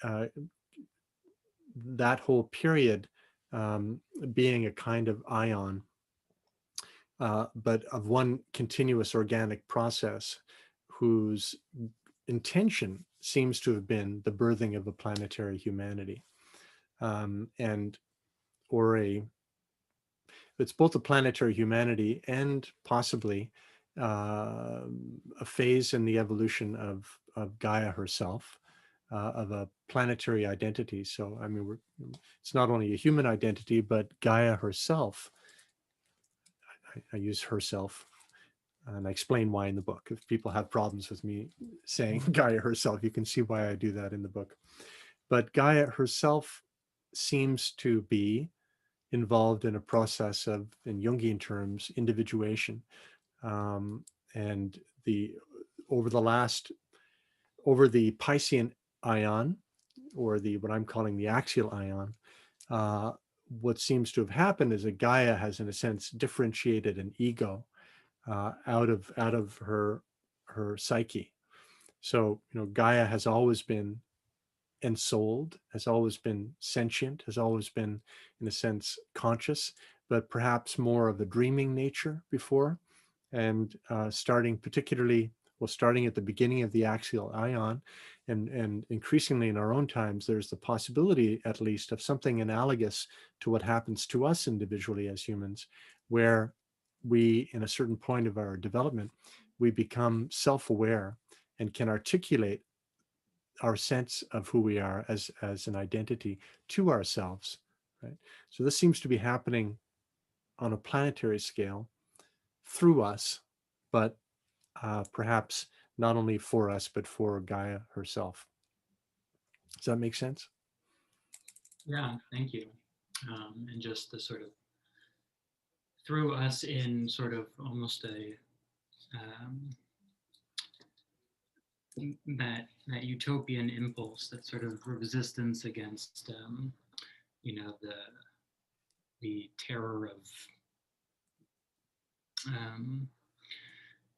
that whole period being a kind of ion, but of one continuous organic process whose intention seems to have been the birthing of a planetary humanity. It's both a planetary humanity and possibly a phase in the evolution of Gaia herself, of a planetary identity. So, I mean, it's not only a human identity, but Gaia herself. I use herself, and I explain why in the book. If people have problems with me saying Gaia herself, you can see why I do that in the book. But Gaia herself seems to be involved in a process of, in Jungian terms, individuation. And over the Piscean ion, or what I'm calling the axial ion, what seems to have happened is that Gaia has, in a sense, differentiated an ego out of her psyche. So, Gaia has always been ensouled, has always been sentient, has always been, in a sense, conscious, but perhaps more of a dreaming nature before. And starting at the beginning of the axial ion, and increasingly in our own times, there's the possibility, at least, of something analogous to what happens to us individually as humans, where we, in a certain point of our development, we become self-aware and can articulate our sense of who we are as an identity to ourselves, right? So this seems to be happening on a planetary scale through us, but perhaps not only for us, but for Gaia herself. Does that make sense? Yeah, thank you. And just the sort of threw us in sort of almost that utopian impulse, that sort of resistance against the terror of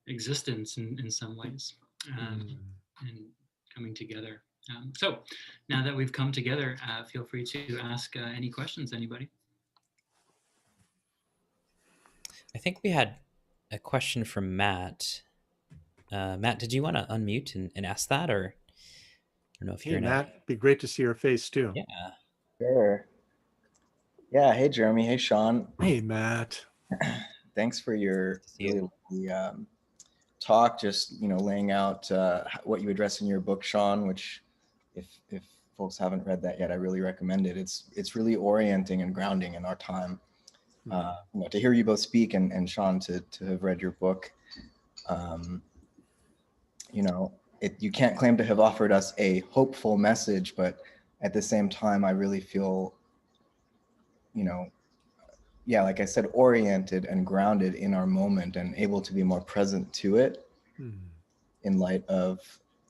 existence in some ways, and coming together. So now that we've come together, feel free to ask any questions, anybody. I think we had a question from Matt. Matt, did you want to unmute and ask that, or I don't know if you're Matt, it'd be great to see your face too. Yeah. Sure. Yeah, hey Jeremy, hey Sean. Hey, Matt. Thanks for your See you. really lovely talk. Just laying out what you address in your book, Sean. Which, if folks haven't read that yet, I really recommend it. It's really orienting and grounding in our time. To hear you both speak and Sean to have read your book, you can't claim to have offered us a hopeful message, but at the same time, I really feel, yeah, like I said, oriented and grounded in our moment and able to be more present to it in light of,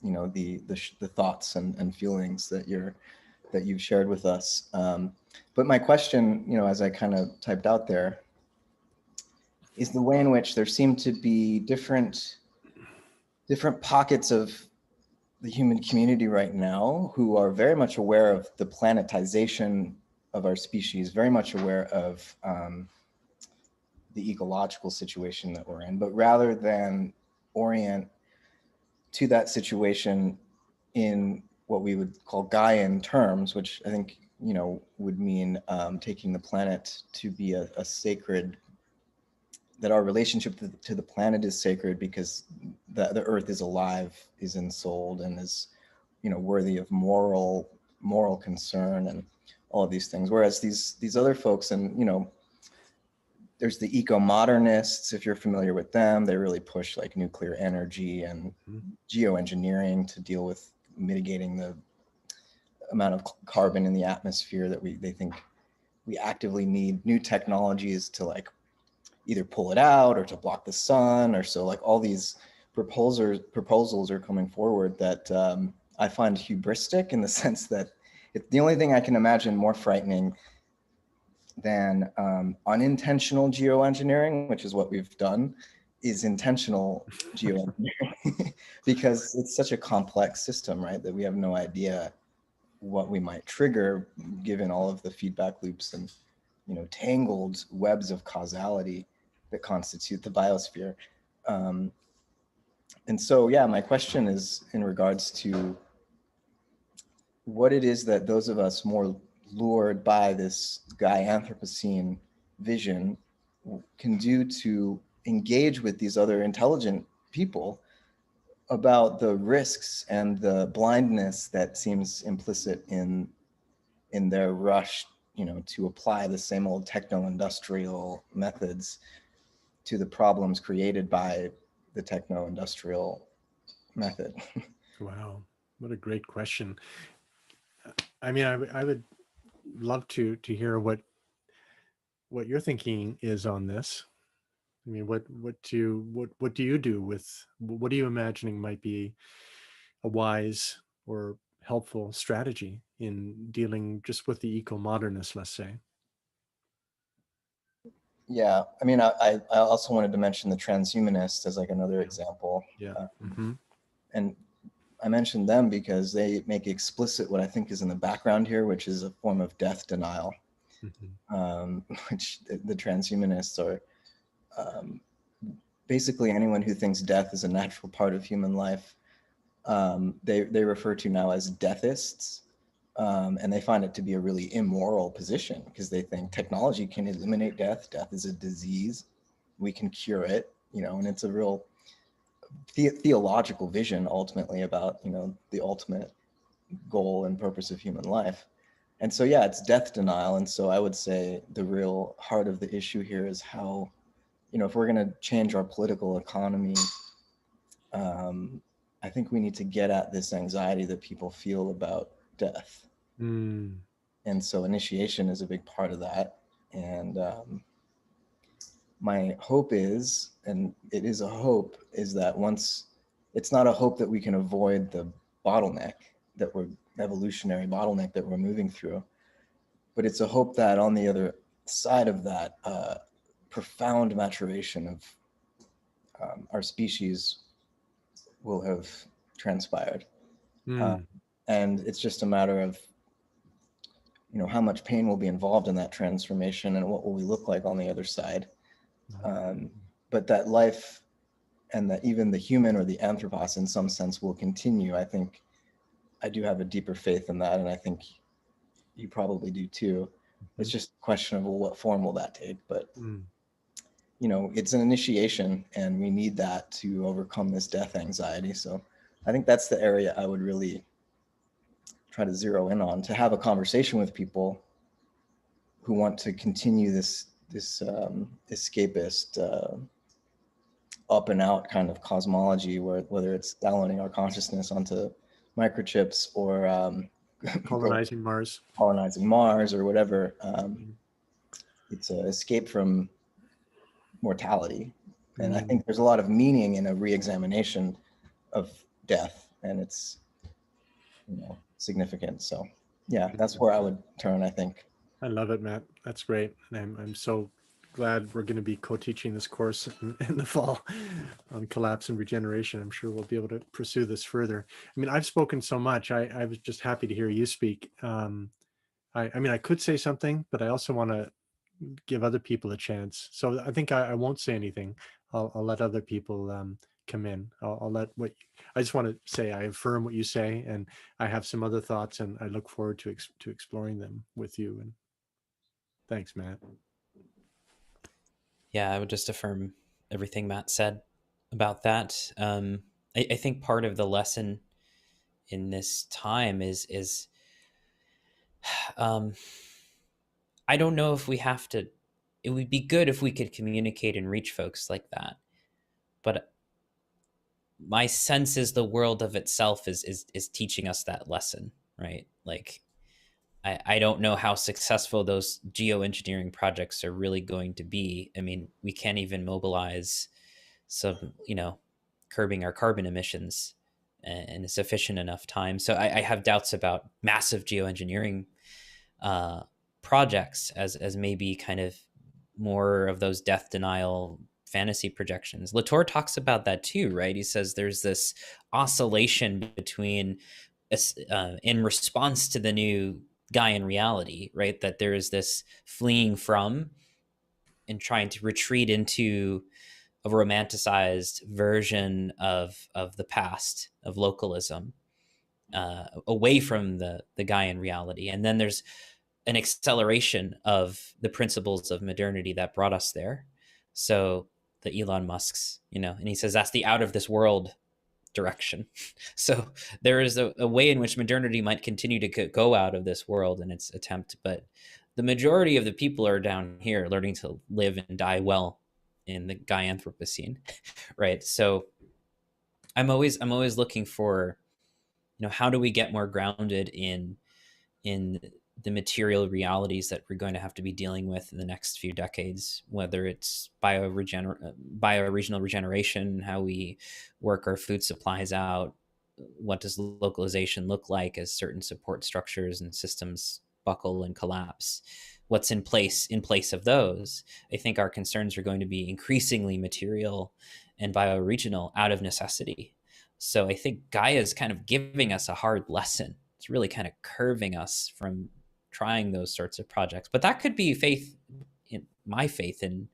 the thoughts and feelings that you've shared with us. But my question, as I kind of typed out there, is the way in which there seem to be different pockets of the human community right now who are very much aware of the planetization of our species, very much aware of the ecological situation that we're in, but rather than orient to that situation in what we would call Gaian terms, which I think, would mean taking the planet to be a sacred, that our relationship to the planet is sacred because the earth is alive, is ensouled, and is, worthy of moral concern and all of these things. Whereas these other folks, and, there's the eco-modernists, if you're familiar with them, they really push like nuclear energy and geoengineering to deal with mitigating the amount of carbon in the atmosphere that they think we actively need new technologies to like either pull it out or to block the sun, or so like all these proposals are coming forward that I find hubristic, in the sense that it's the only thing I can imagine more frightening than unintentional geoengineering, which is what we've done, is intentional geoengineering, because it's such a complex system, right, that we have no idea what we might trigger given all of the feedback loops and tangled webs of causality that constitute the biosphere. And so, yeah, my question is in regards to what it is that those of us more lured by this Gaianthropocene vision can do to engage with these other intelligent people about the risks and the blindness that seems implicit in their rush, to apply the same old techno-industrial methods to the problems created by the techno-industrial method. Wow, what a great question. I mean, I would love to hear what your thinking is on this. I mean, what do you do with, what are you imagining might be a wise or helpful strategy in dealing just with the eco-modernists, let's say? Yeah, I mean, I also wanted to mention the transhumanists as like another example. Yeah. And I mentioned them because they make explicit what I think is in the background here, which is a form of death denial, which the transhumanists are basically anyone who thinks death is a natural part of human life. They refer to now as deathists. And they find it to be a really immoral position because they think technology can eliminate death. Death is a disease. We can cure it, and it's a real theological vision ultimately about, the ultimate goal and purpose of human life. And so, yeah, it's death denial. And so I would say the real heart of the issue here is how, if we're going to change our political economy, I think we need to get at this anxiety that people feel about death. And so initiation is a big part of that. And my hope is, and it is a hope, is that once, it's not a hope that we can avoid the bottleneck evolutionary bottleneck that we're moving through, but it's a hope that on the other side of that profound maturation of our species will have transpired. And it's just a matter of, how much pain will be involved in that transformation and what will we look like on the other side. But that life, and that even the human or the anthropos in some sense will continue. I think I do have a deeper faith in that, and I think you probably do too. It's just a question of, well, what form will that take? But Mm. you know, it's an initiation, and we need that to overcome this death anxiety. So I think that's the area I would really try to zero in on, to have a conversation with people who want to continue this escapist up and out kind of cosmology, where whether it's downloading our consciousness onto microchips or Colonizing Mars. colonizing Mars or whatever. It's an escape from mortality. And I think there's a lot of meaning in a re-examination of death and its, you know, significance. So yeah, that's where I would turn, I think. I love it, Matt. That's great. And I'm so glad we're going to be co-teaching this course in the fall on collapse and regeneration. I'm sure we'll be able to pursue this further. I mean, I've spoken so much. I was just happy to hear you speak. I mean, I could say something, but I also want to give other people a chance. So I think I won't say anything. I'll let other people come in. I'll let I just want to say I affirm what you say, and I have some other thoughts, and I look forward to exploring them with you. And thanks, Matt. Yeah, I would just affirm everything Matt said about that. I think part of the lesson in this time is I don't know if we have to. It would be good if we could communicate and reach folks like that, but my sense is the world of itself is teaching us that lesson, right? Like, I don't know how successful those geoengineering projects are really going to be. I mean, we can't even mobilize some, you know, curbing our carbon emissions in a sufficient enough time. So I have doubts about massive geoengineering projects as maybe kind of more of those death denial fantasy projections. Latour talks about that too, right? He says there's this oscillation between in response to the new Gaian reality, right? That there is this fleeing from and trying to retreat into a romanticized version of the past, of localism, away from the Gaian reality. And then there's an acceleration of the principles of modernity that brought us there. So the Elon Musks, you know, and he says that's the out of this world direction. So there is a way in which modernity might continue to go out of this world in its attempt, but the majority of the people are down here learning to live and die well in the Gaianthropocene, right? So I'm always looking for, you know, how do we get more grounded in the material realities that we're going to have to be dealing with in the next few decades, whether it's bioregional regeneration, how we work our food supplies out, what does localization look like as certain support structures and systems buckle and collapse, what's in place of those. I think our concerns are going to be increasingly material and bioregional out of necessity. So I think Gaia is kind of giving us a hard lesson. It's really kind of curving us from trying those sorts of projects. But that could be my faith in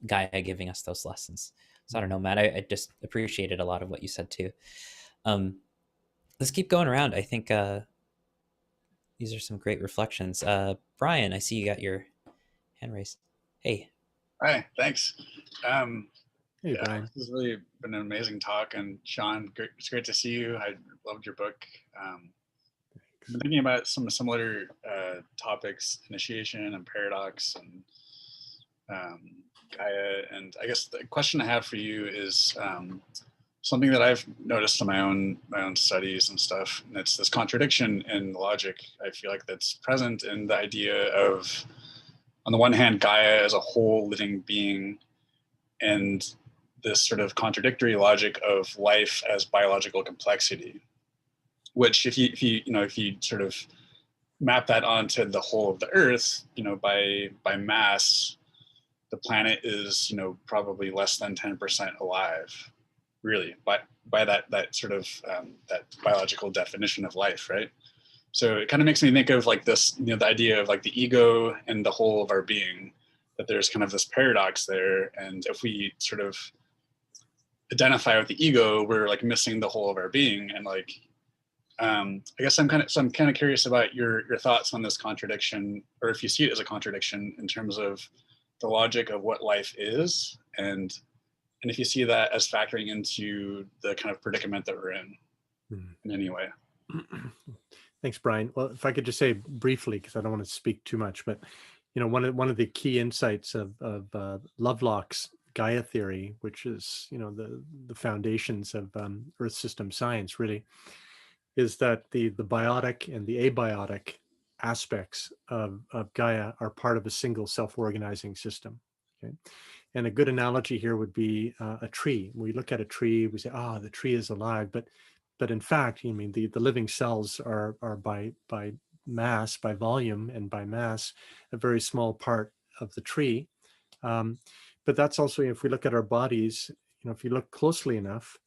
Gaia giving us those lessons. So I don't know, Matt, I just appreciated a lot of what you said too. Let's keep going around. I think these are some great reflections. Brian, I see you got your hand raised. Hey. Hi, thanks. Hey, yeah, Brian. this has really been an amazing talk. And Sean, it's great to see you. I loved your book. I've been thinking about some similar topics, initiation and paradox and Gaia. And I guess the question I have for you is something that I've noticed in my own studies and stuff. And it's this contradiction in logic, I feel like, that's present in the idea of, on the one hand, Gaia as a whole living being, and this sort of contradictory logic of life as biological complexity, which if you sort of map that onto the whole of the Earth, by mass, the planet is, probably less than 10% alive, really, by that sort of that biological definition of life, right? So it kind of makes me think of like this, the idea of like the ego and the whole of our being, that there's kind of this paradox there. And if we sort of identify with the ego, we're like missing the whole of our being. And like, I guess I'm kind of curious about your thoughts on this contradiction, or if you see it as a contradiction in terms of the logic of what life is, and if you see that as factoring into the kind of predicament that we're in any way. Thanks, Brian. Well, if I could just say briefly, because I don't want to speak too much, but you know, one of the key insights of Lovelock's Gaia theory, which is, you know, the foundations of Earth system science, really, is that the biotic and the abiotic aspects of Gaia are part of a single self-organizing system. Okay, and a good analogy here would be a tree. We look at a tree, we say, "Ah, the tree is alive," but in fact, I mean, the living cells are by mass, by volume, and by mass, a very small part of the tree. But that's also, if we look at our bodies, you know, if you look closely enough,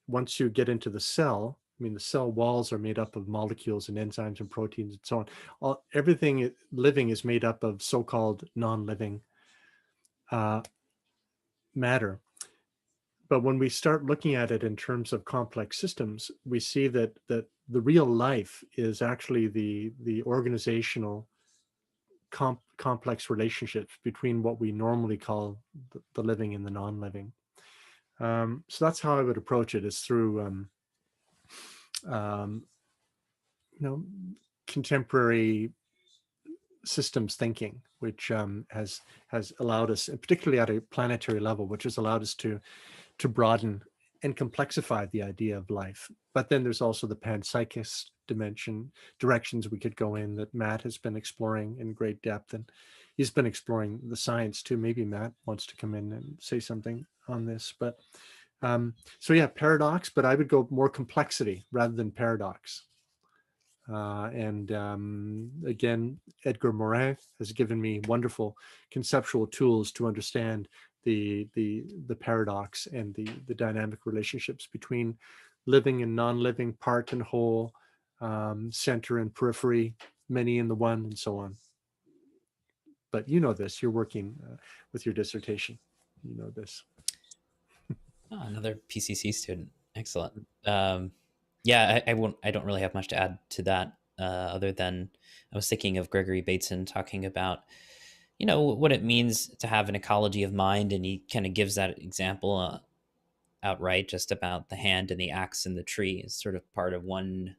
once you get into the cell, I mean, the cell walls are made up of molecules and enzymes and proteins and so on. Everything living is made up of so-called non-living matter. But when we start looking at it in terms of complex systems, we see that the real life is actually the organizational complex relationships between what we normally call the living and the non-living. So that's how I would approach it, is through you know, contemporary systems thinking, which has allowed us, and particularly at a planetary level, which has allowed us to broaden and complexify the idea of life. But then there's also the panpsychist directions we could go in that Matt has been exploring in great depth, and he's been exploring the science too. Maybe Matt wants to come in and say something on this. But so yeah, paradox, but I would go more complexity rather than paradox. Again, Edgar Morin has given me wonderful conceptual tools to understand the paradox and the dynamic relationships between living and non-living, part and whole, center and periphery, many in the one, and so on. But you know this, you're working with your dissertation. You know this. Oh, another PCC student. Excellent. Yeah, I don't really have much to add to that, other than I was thinking of Gregory Bateson talking about, you know, what it means to have an ecology of mind, and he kind of gives that example outright, just about the hand and the axe and the tree is sort of part of one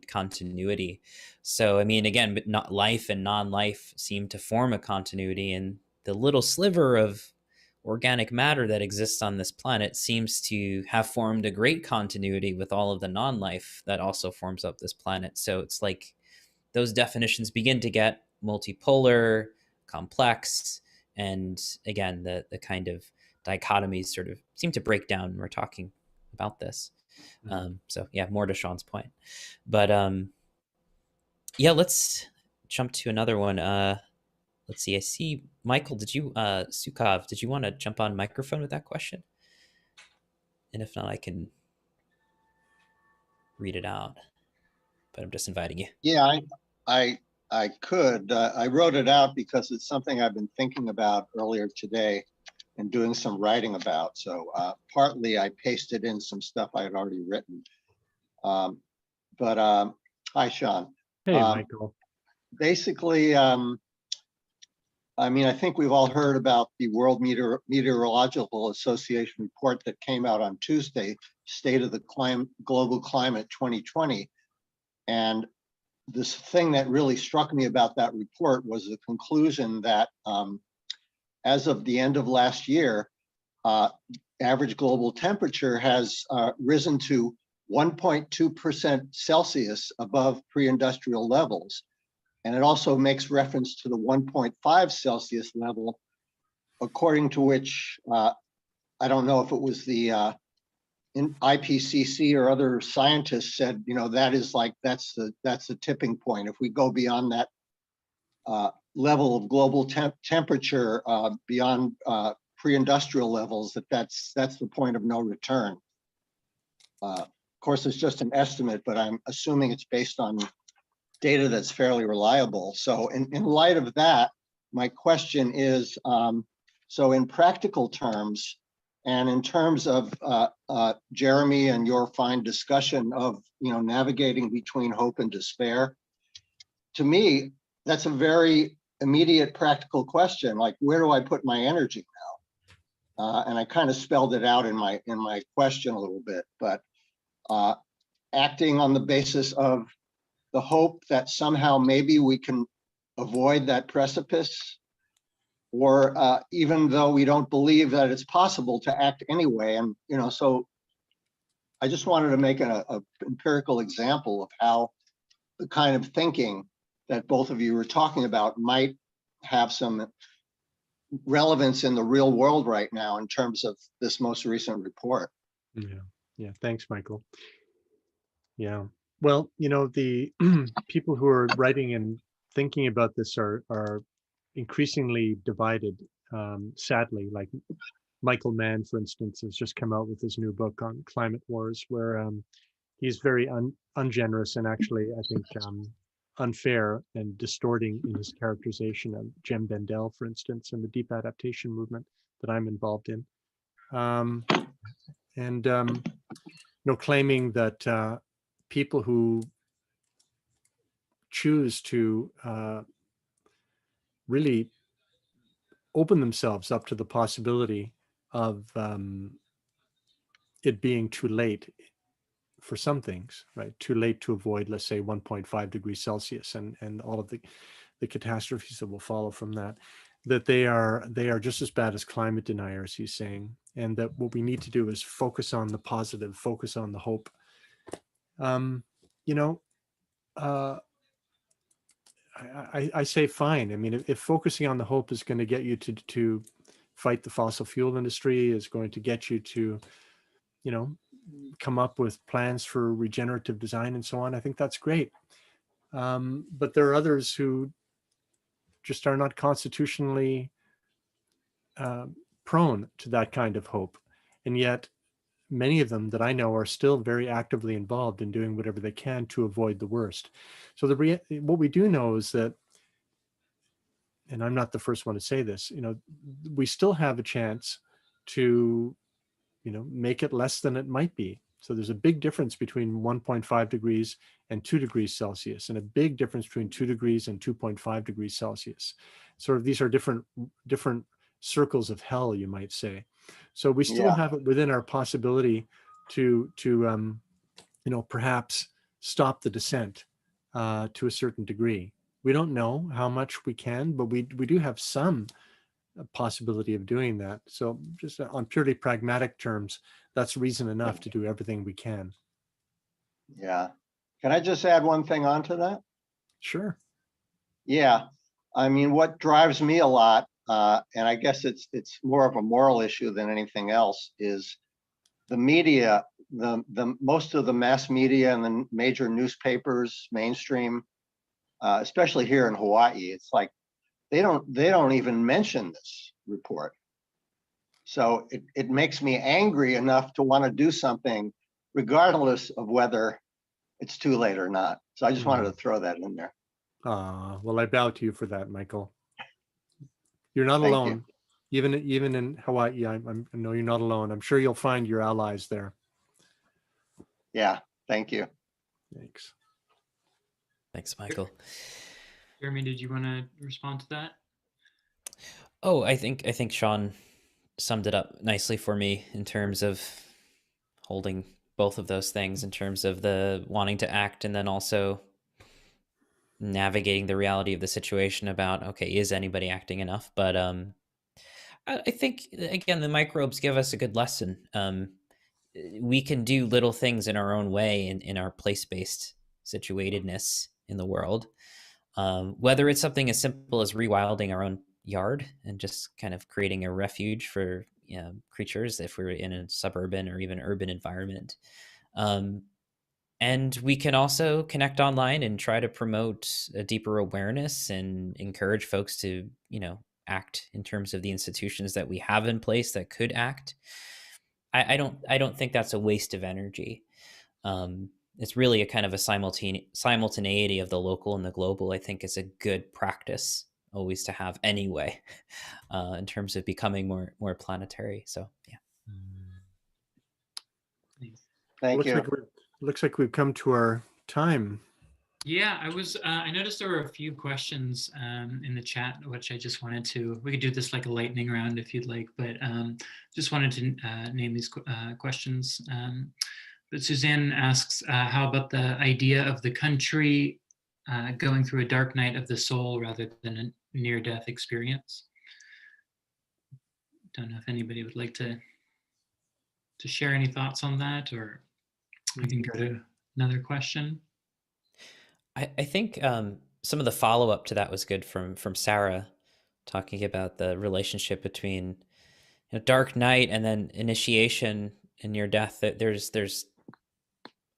continuity. So I mean, again, but not life and non-life seem to form a continuity, and the little sliver of organic matter that exists on this planet seems to have formed a great continuity with all of the non-life that also forms up this planet. So it's like those definitions begin to get multipolar, complex, and again, the kind of dichotomies sort of seem to break down when we're talking about this. So yeah, more to Sean's point. But yeah, let's jump to another one. Let's see. I see Michael. Did you, Sukav? Did you want to jump on microphone with that question? And if not, I can read it out. But I'm just inviting you. Yeah, I could. I wrote it out because it's something I've been thinking about earlier today and doing some writing about. So partly I pasted in some stuff I had already written. But hi, Sean. Hey, Michael. Basically, I mean, I think we've all heard about the World Meteorological Association report that came out on Tuesday, State of the Global Climate 2020. And this thing that really struck me about that report was the conclusion that as of the end of last year, average global temperature has risen to 1.2% Celsius above pre-industrial levels. And it also makes reference to the 1.5 Celsius level, according to which, I don't know if it was the IPCC or other scientists said, you know, that is like, that's the tipping point. If we go beyond that level of global temperature, beyond pre-industrial levels, that's the point of no return. Of course, it's just an estimate, but I'm assuming it's based on data that's fairly reliable. So in light of that, my question is, so in practical terms, And in terms of Jeremy and your fine discussion of, navigating between hope and despair, to me, that's a very immediate practical question. Like, where do I put my energy now? And I kind of spelled it out in my question a little bit, but acting on the basis of the hope that somehow maybe we can avoid that precipice, or even though we don't believe that it's possible to act anyway. And, so I just wanted to make an empirical example of how the kind of thinking that both of you were talking about might have some relevance in the real world right now in terms of this most recent report. Yeah. Thanks, Michael. Yeah. Well, the people who are writing and thinking about this are increasingly divided, sadly. Like Michael Mann, for instance, has just come out with his new book on climate wars, where he's very ungenerous and actually, I think, unfair and distorting in his characterization of Jem Bendell, for instance, and the deep adaptation movement that I'm involved in. Claiming that people who choose to really open themselves up to the possibility of it being too late for some things, right? Too late to avoid, let's say, 1.5 degrees Celsius and all of the catastrophes that will follow from that, that they are just as bad as climate deniers, he's saying, and that what we need to do is focus on the positive, focus on the hope. I say fine. I mean, if focusing on the hope is going to get you to fight the fossil fuel industry, is going to get you to, come up with plans for regenerative design and so on, I think that's great. But there are others who just are not constitutionally prone to that kind of hope. And yet many of them that I know are still very actively involved in doing whatever they can to avoid the worst. So what we do know is that, and I'm not the first one to say this, we still have a chance to, make it less than it might be. So there's a big difference between 1.5 degrees and 2 degrees Celsius, and a big difference between 2 degrees and 2.5 degrees Celsius. Sort of these are different circles of hell, you might say. So we still have it within our possibility to perhaps stop the descent to a certain degree. We don't know how much we can, but we do have some possibility of doing that. So just on purely pragmatic terms, that's reason enough to do everything we can. Yeah. Can I just add one thing onto that? Sure. Yeah. I mean, what drives me a lot, and I guess it's more of a moral issue than anything else, is the media, the most of the mass media and the major newspapers, mainstream, especially here in Hawaii, it's like they don't even mention this report. So it makes me angry enough to want to do something regardless of whether it's too late or not. So I just wanted to throw that in there. Well, I bow to you for that, Michael. You're not Thank alone. You. Even in Hawaii, I know you're not alone. I'm sure you'll find your allies there. Yeah, thank you. Thanks. Thanks, Michael. Jeremy, did you want to respond to that? Oh, I think Sean summed it up nicely for me in terms of holding both of those things, in terms of the wanting to act and then also navigating the reality of the situation about, okay, is anybody acting enough? But I think, again, the microbes give us a good lesson. We can do little things in our own way in our place-based situatedness in the world. Whether it's something as simple as rewilding our own yard and just kind of creating a refuge for creatures if we're in a suburban or even urban environment. And we can also connect online and try to promote a deeper awareness and encourage folks to, act in terms of the institutions that we have in place that could act. I don't think that's a waste of energy. It's really a kind of a simultaneity of the local and the global. I think is a good practice always to have anyway, in terms of becoming more planetary. So yeah. Thank you. Looks like we've come to our time. Yeah, I noticed there were a few questions in the chat, which I just wanted to, we could do this like a lightning round if you'd like, but just wanted to name these questions. But Suzanne asks, how about the idea of the country going through a dark night of the soul rather than a near-death experience? Don't know if anybody would like to share any thoughts on that, or we can go to another question. I think some of the follow-up to that was good from Sarah, talking about the relationship between dark night and then initiation and near death. That there's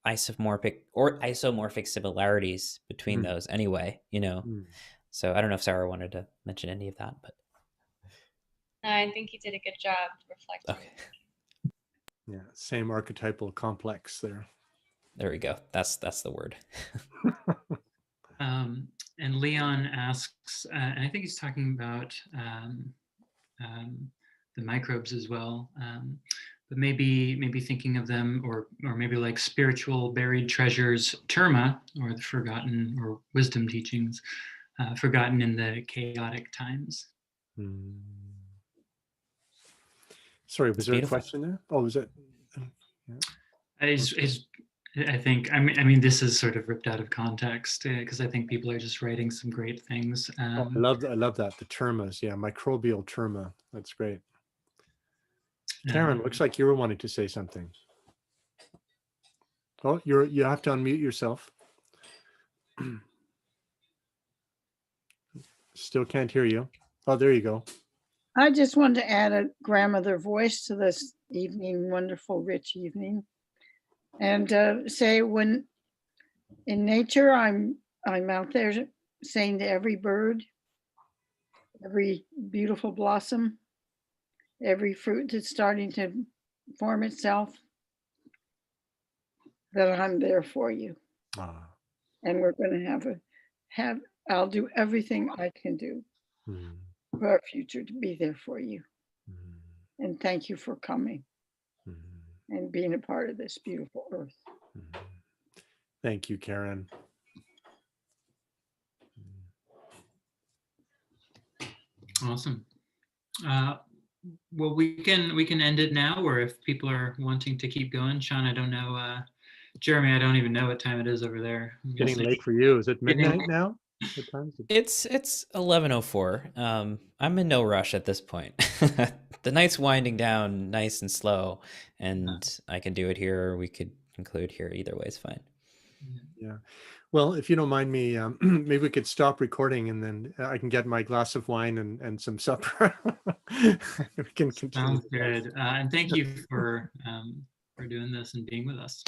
isomorphic similarities between those anyway. So I don't know if Sarah wanted to mention any of that, but I think you did a good job reflecting. okay. Yeah, same archetypal complex there. There we go. That's the word. And Leon asks, and I think he's talking about the microbes as well, but maybe thinking of them, or maybe like spiritual buried treasures, terma, or the forgotten, or wisdom teachings, forgotten in the chaotic times. Sorry, was there a question there? Oh, was it? I think, I mean, this is sort of ripped out of context because I think people are just writing some great things. I love that. The termas, yeah, microbial terma. That's great. Karen, looks like you were wanting to say something. Oh, you have to unmute yourself. Still can't hear you. Oh, there you go. I just wanted to add a grandmother voice to this evening, wonderful, rich evening, and say when in nature I'm out there saying to every bird, every beautiful blossom, every fruit that's starting to form itself, that I'm there for you. And we're going to I'll do everything I can do for our future to be there for you. And thank you for coming and being a part of this beautiful earth. Thank you, Karen. Awesome. Well, we can end it now, or if people are wanting to keep going. Sean, I don't know. Jeremy, I don't even know what time it is over there. Getting late for you. Is it midnight now? What time is it? It's 11:04. I'm in no rush at this point. The night's winding down nice and slow, and I can do it here, or we could conclude here. Either way is fine. Yeah. Well, if you don't mind me, maybe we could stop recording, and then I can get my glass of wine and some supper. We can continue. Sounds good. And thank you for doing this and being with us.